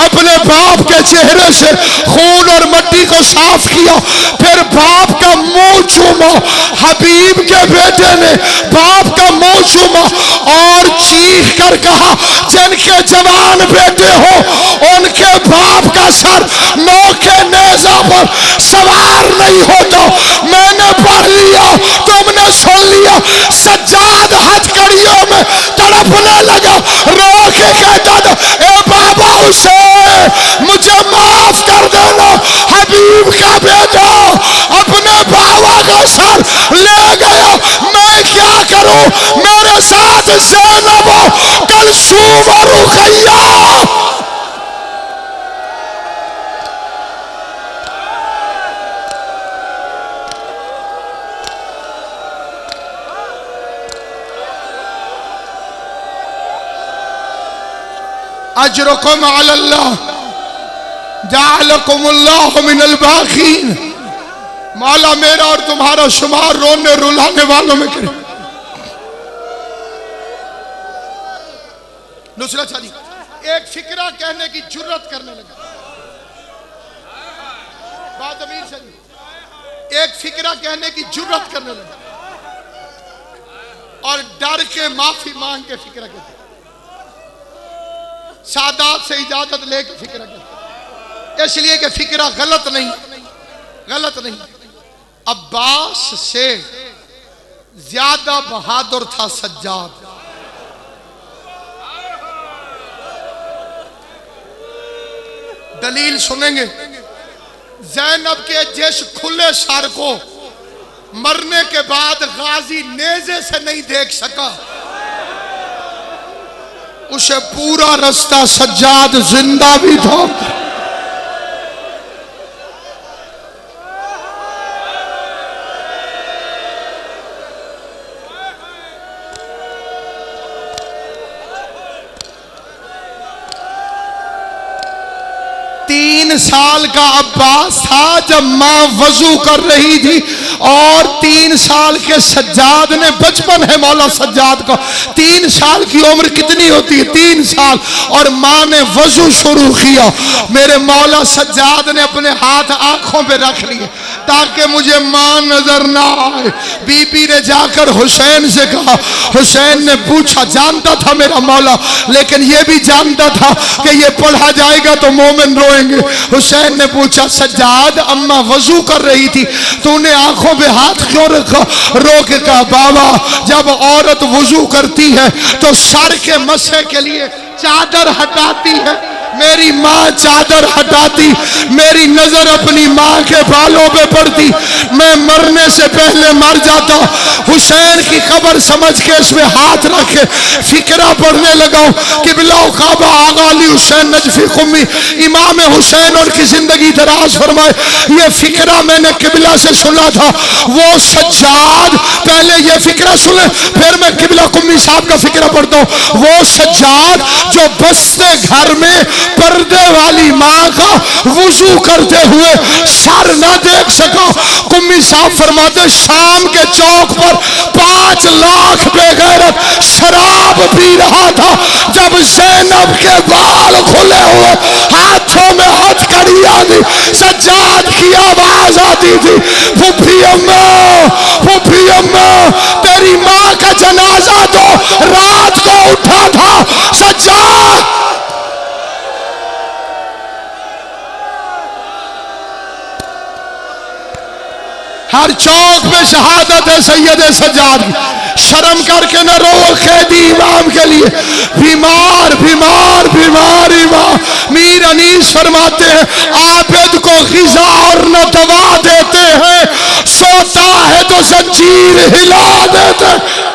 अपने बाप के चेहरे से खून और मिट्टी को साफ किया, फिर बाप का मुंह चूमा। हबीब के बेटे ने बाप का मुंह चूमा और चीख कर कहा जिनके जवान बेटे हो उनके बाप का सर नोके नेजा पर सवार नहीं होता। मैंने पढ़ लिया, तुमने सुन लिया। सज्जाद हथकड़ियों में तड़पने लगा, रो के कहता था ए बाबा हुसैन मुझे माफ कर देना। हबीब का बेटा अपने बाबा का सर ले गया, मैं क्या करूं? मेरे साथ ज़ैनब कलसूम और रुक़ैया। अजरुकुम अलल्लाह जाअलकुमुल्लाहु मिनल बाक़ीन। मौला मेरा और तुम्हारा शुमार रोने रुलाने वालों में करे। नुसरत शाह जी एक फिक्रा कहने की जुर्रत करने लगा। बात अमीर शाह जी एक फिक्रा कहने की जुर्रत करने लगा और डर के माफी मांग के फिक्रा कहते, सादात से इजाजत लेके फिक्रा कहते, इसलिए कि फिक्रा गलत नहीं, गलत नहीं। अब्बास से ज्यादा बहादुर था सज्जाद। दलील सुनेंगे। ज़ैनब के जिस खुले सर को मरने के बाद गाजी नेज़े से नहीं देख सका, उसे पूरा रास्ता सज्जाद जिंदा भी था। 3 साल का अब्बास था जब माँ वजू कर रही थी, और 3 साल के सज्जाद ने, बचपन है मौला सज्जाद का, 3 साल की उम्र कितनी होती है, 3 साल, और माँ ने वजू शुरू किया। मेरे मौला सज्जाद ने अपने हाथ आंखों पे रख लिए ताकि मुझे माँ नजर ना आए। बीबी ने जाकर हुसैन से कहा, हुसैन ने पूछा, जानता था मेरा मौला, लेकिन ये भी जानता था कि ये पढ़ा जाएगा तो मोमिन रोएंगे। हुसैन ने पूछा, सज्जाद अम्मा वजू कर रही थी, तूने आंखों पे हाथ क्यों रखा? रो के कहा, बाबा जब औरत वजू करती है तो सर के मस्से के लिए चादर हटाती है, मेरी माँ चादर हटाती, मेरी नजर अपनी माँ के बालों पे पड़ती, मैं मरने से पहले मर जाता। हुसैन की कब्र समझ के इसमें हाथ रखे फिक्रा पढ़ने लगा कि बिलाओ काबा आगा अली हुसैन नजफी कुम्मी, इमाम हुसैन और की जिंदगी दराज फरमाए। ये फिक्रा मैंने किबला से सुना था। वो सज्जाद, पहले ये फिक्रा सुने फिर मैं किबला कुम्मी साहब का फिक्रा पढ़ता हूँ। वो सज्जाद जो बसते घर में पर्दे वाली माँ का वुजू करते हुए सर न देख सका, कुम्मी साहब फरमाते शाम के चौक पर 5 लाख बेगैरत शराब पी रहा था जब ज़ैनब के बाल खुले हुए, हाथों में हथकड़ियां थी, सज्जाद की आवाज आती थी, फुफी अम्मा, फुफी अम्मा, तेरी माँ का जनाजा तो रात को उठा था। सज्जाद हर चौक में शहादत है सैयद सज्जाद की। शर्म करके न रो कैदी इमाम के लिए, बीमार बीमार बीमार इमाम। मीर अनीस फरमाते हैं, आबिद को ग़िज़ा और न दवा देते हैं, सोता है तो जंजीर हिला देते हैं।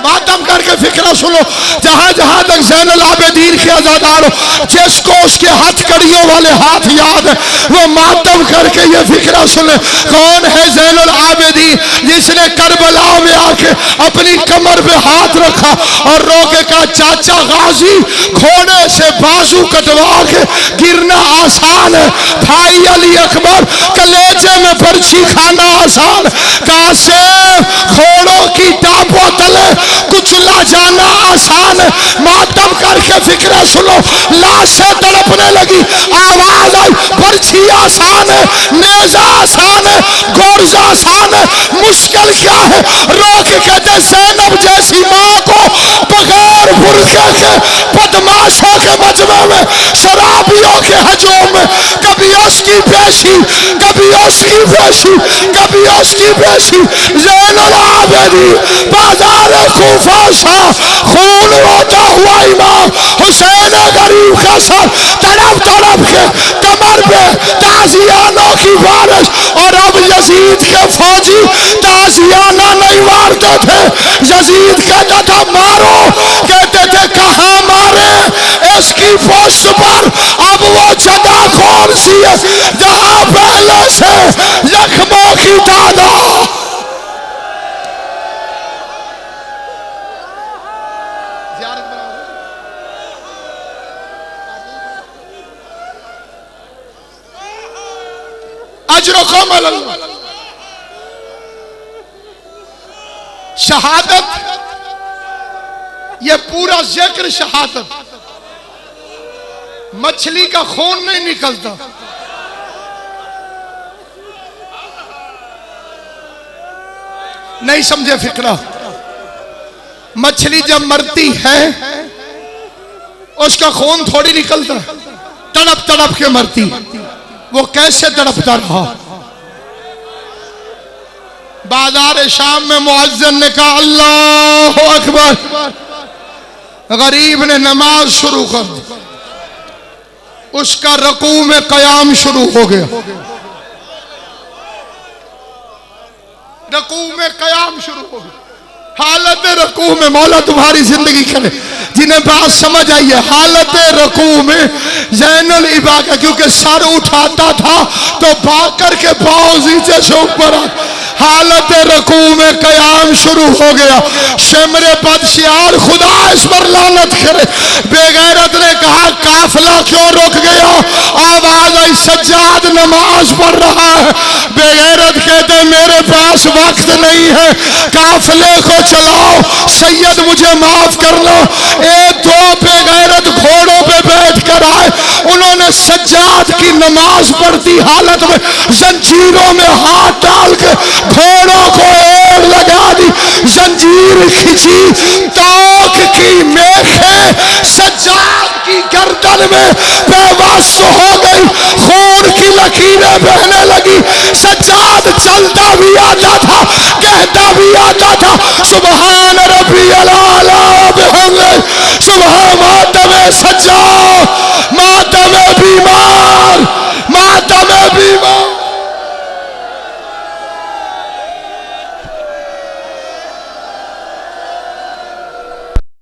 मातम करके फिक्रा सुनो, जहां जहां तक ज़ैनुल आबिदीन के अज़ादार हो, जिसको उसके हथकड़ियों वाले हाथ याद है वो मातम करके ये फिक्रा सुने। कौन है ज़ैनुल आबिदीन जिसने करबला में आके अपनी कमर पे हाथ रखा और रो के कहा, चाचा गाजी घोड़े से बाजू कटवा के गिरना आसान है, भाई अली अकबर कलेजे में बर्छी खाना आसान, कासिम घोड़ों की टापों तले कुचला जाना आसान है। मातम करके फिक्रा सुनो, लाशें तड़पने लगी, आवाज आई, बर्छी आसान है, नेजा आसान है, गोरजा आसान है, मुश्किल क्या है? रोक कहते ज़ैनब जैसी माँ को बगैर बुर्के के बदमाशों के मजमे में, शराबियों के हजूम में, कभी उसकी पेशी, कभी उसकी पेशी, कभी उसकी पेशी। ज़ैनुल आबिदीन बाजार कूफा सा खून रोता हुआ इमाम हुसैन गरीब का सर तड़प तड़प के कमर पे ताजियानों की बारिश, और अब यजीद के फौजी ताजियाना नहीं मारते थे, यजीद कहता था मारो, कहते थे कहाँ मारे, इसकी पोस्ट पर। अब वो जगह कौन सी है जहां पहले से जख्मों की तादाद। शहादत, ये पूरा जिक्र शहादत, मछली का खून नहीं निकलता, नहीं समझे फिक्रा। मछली जब मरती है उसका खून थोड़ी निकलता, तड़प तड़प के मरती। वो कैसे तड़पता रहा? बाजार शाम में मुअज्जिन ने कहा अल्लाहु अकबर, गरीब ने नमाज शुरू कर दी, उसका रकू में कयाम शुरू हो गया, रकू में कयाम शुरू हो गया। हालत रकू में मौला तुम्हारी जिंदगी करे, जिन्हें बात समझ आई है। हालत रकू में ज़ैनुल इबाका क्योंकि सर उठाता था तो भाग करके पाँव नीचे से ऊपर आ, हालत रकू में कयाम शुरू हो गया। शेमरे बदशियार खुदा इस पर लानत करे। बेगैरत ने कहा काफिला क्यों रुक गया? आवाज आई सज्जाद नमाज पढ़ रहा है। बेगैरत कहते मेरे पास वक्त नहीं है, काफिले को चलाओ, सैयद मुझे माफ करना। एक दो बेगैरत घोड़ों पे बैठ कर आए, उन्होंने सज्जाद की नमाज पढ़ती हालत में जंजीरों में हाथ डाल के घोड़ों को एड़ लगा दी, जंजीर खींची, तोक की मेखें सज्जाद की गर्दन में बेबस हो गई, खून की लकीरें बहने लगी। सज्जाद चलता भी आता था, कहता भी आता था सुभान रब्बियल आला बिहम्दिही, सुभान मातमे सज्जाद